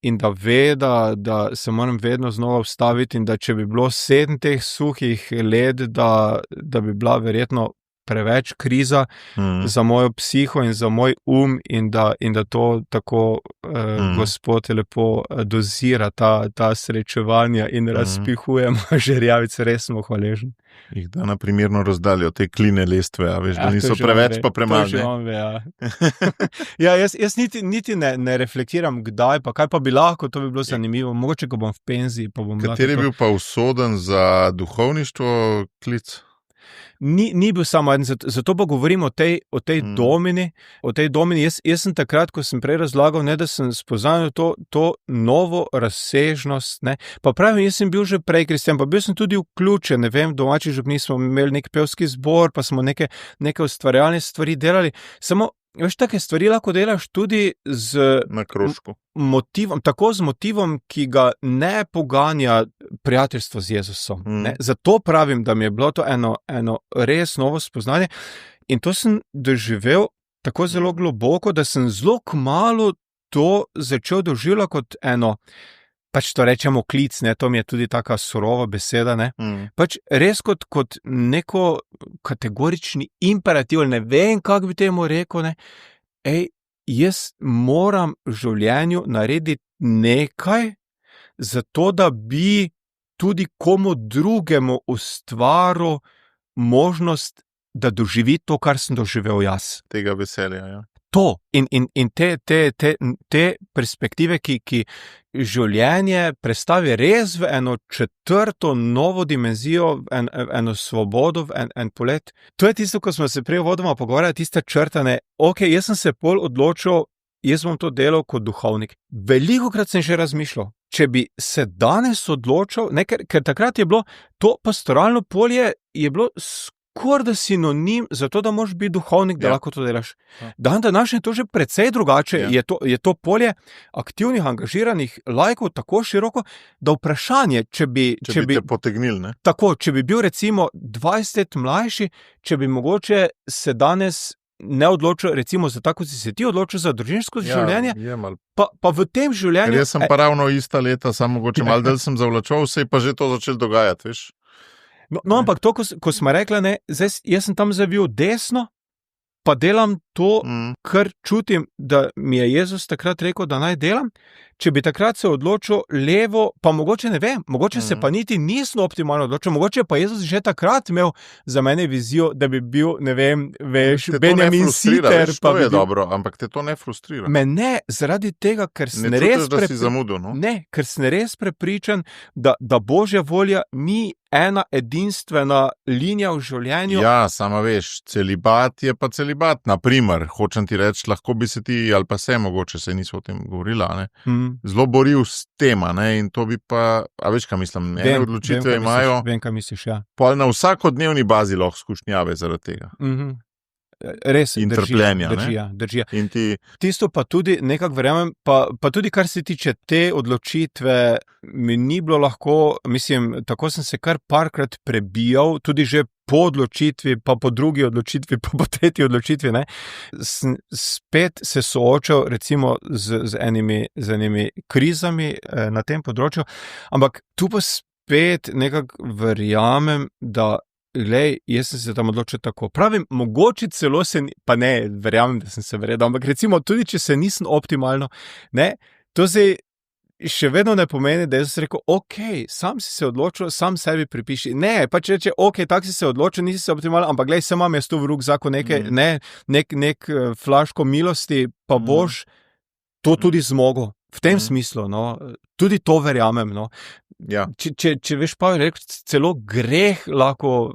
in da ve, da se moram vedno znova vstaviti in da če bi bilo 7 teh suhih let, da bi bila verjetno preveč kriza za mojo psiho in za moj in da to tako Gospod lepo dozira ta srečevanja in razpihujemo žerjavice, res smo hvaležni.
Jih da na primerno razdaljo, te kline lestve, veš, da niso preveč pa premalo.
To že on ve, ja. Ja, jaz niti ne reflektiram kdaj, pa kaj pa bi lahko, to bi bilo zanimivo, mogoče, ko bom v penziji, pa bom lahko.
Kateri je bil pa usoden za duhovništvo klic?
Ni bil samo eden, zato pa govorim o tej domini, jaz sem takrat, ko sem prej razlagal, ne, da sem spoznal to novo razsežnost, ne, pa pravim, jaz sem bil že prej kristjan, pa bil sem tudi vključen, ne vem, domači župni smo imeli nek pevski zbor, pa smo neke ustvarjalne stvari delali, samo, veš, take stvari lahko delaš tudi
na krožku.
Tako z motivom, ki ga ne poganja prijateljstvo z Jezusom. Ne? Zato pravim, da mi je bilo to eno res novo spoznanje in to sem doživel tako zelo globoko, da sem zelo kmalu to začel doživljati kot eno pač to rečemo klic, ne, to mi je tudi taka surova beseda, ne. Pač res kot neko kategorični imperativ, ne vem, kako bi temu rekel, ne. Jaz moram v življenju narediti nekaj, zato da bi tudi komu drugemu ustvaril možnost, da doživi to, kar sem doživel jaz.
Tega veselja, ja.
To in te perspektive, ki življenje predstavi res v eno četrto novo dimenzijo, eno svobodo, en polet. To je tisto, ko smo se prej vodoma pogovarjali, tiste črtane, jaz sem se pol odločil, jaz bom to delal kot duhovnik. Velikokrat sem že razmišljal, če bi se danes odločil, ne, ker takrat je bilo to pastoralno polje, je bilo skoraj da sinonim za to, da moraš biti duhovnik, da lahko to delaš. Dan današnji je to že precej drugače, je to polje aktivnih, angažiranih laikov tako široko, da vprašanje, če bi
te potegnili, ne?
Tako, če bi bil recimo 20 let mlajši, če bi mogoče se danes ne odločil, recimo za tako si se ti odločil za družinsko življenje, pa v tem življenju...
Ker jaz sem pa ravno ista leta, samo mogoče malo del sem zavlačal, se je pa že to začelo dogajati, veš.
No, ampak to, ko smo rekli, ne, zdaj, jaz sem tam zavil desno, pa delam to, kar čutim, da mi je Jezus takrat rekel, da naj delam. Če bi takrat se odločil levo, pa mogoče ne vem, mogoče se pa niti nisem optimalno odločil, mogoče pa Jezus že takrat imel za mene vizijo, da bi bil, ne vem, veš, Benjamin Sitter.
To je dobro, ampak te to ne frustrira.
Me ne, zaradi tega, ker sem res prepričan, da Božja volja ni ena edinstvena linija v življenju.
Ja, sama veš, celibat je pa celibat. Naprimer, hočem ti reči, lahko bi se ti, ali pa se mogoče, se niso o tem govorila, ne? Zelo boril s tema, ne, in to bi pa, a veš, kaj mislim, ene odločitve imajo.
Vem, kaj misliš, ja.
Pol na vsakodnevni bazi lahko skušnjave zaradi tega.
Res,
in trpljenja,
držijo.
In
tisto pa tudi nekako verjamem, pa tudi kar se tiče te odločitve, mi ni bilo lahko, mislim, tako sem se kar parkrat prebijal, tudi že po odločitvi, pa po drugi odločitvi, pa po tretji odločitvi, ne, spet se soočal recimo z enimi krizami na tem področju, ampak tu pa spet nekako verjamem, da glej, jaz sem se tam odločil tako. Pravim, mogoče celo pa ne, verjamem, da sem se verjedal, ampak recimo tudi, če se nisem optimalno, ne, to zdaj še vedno ne pomeni, da jaz sem rekel, sam si se odločil, sam sebi pripiši. Ne, pač reče, tak si se odločil, nisi se optimalno, ampak glej, sem imam jaz tu v rukzaku nek flaško milosti, pa boš to tudi zmogel. V tem smislu, no, tudi to verjamem, no.
Ja.
Če veš, Pavel, celo greh lahko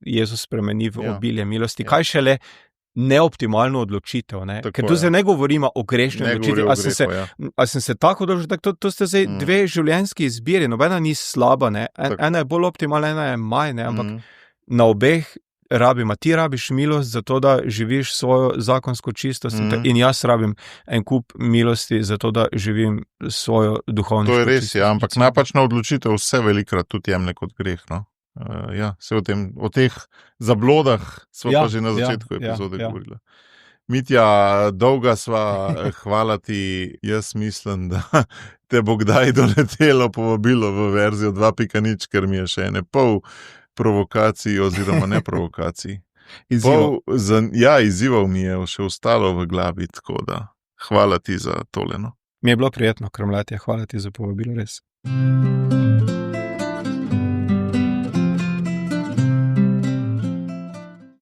Jezus spremeni v obilje milosti. Kaj šele neoptimalno odločitev, ne? Tako, ker tu se ne govorimo o grešni odločitvi. A sem se tako odločil, to ste zdaj dve življenjski izbiri, nobena ni slaba, ne? Ena je bolj optimalna, ena je manj, ne? Ampak na obeh ti rabiš milost za to, da živiš svojo zakonsko čistost in jaz rabim en kup milosti za to, da živim svojo duhovniško čistost. To je res,
ja, ampak napačna odločitev vse velikrat tudi jemlje kot greh, no. Se o teh zablodah smo pa že na začetku epizode govorili. Mitja, dolga sva, hvala ti, jaz mislim, da te bo kdaj doletelo povabilo v verzijo 2.0, ker mi je še ene pol provokacij oziroma ne provokacij. Izzival mi je še ostalo v glavi, tako da hvala ti za tole. No.
Mi je bilo prijetno, Krmlatja, hvala ti za povabilo, res.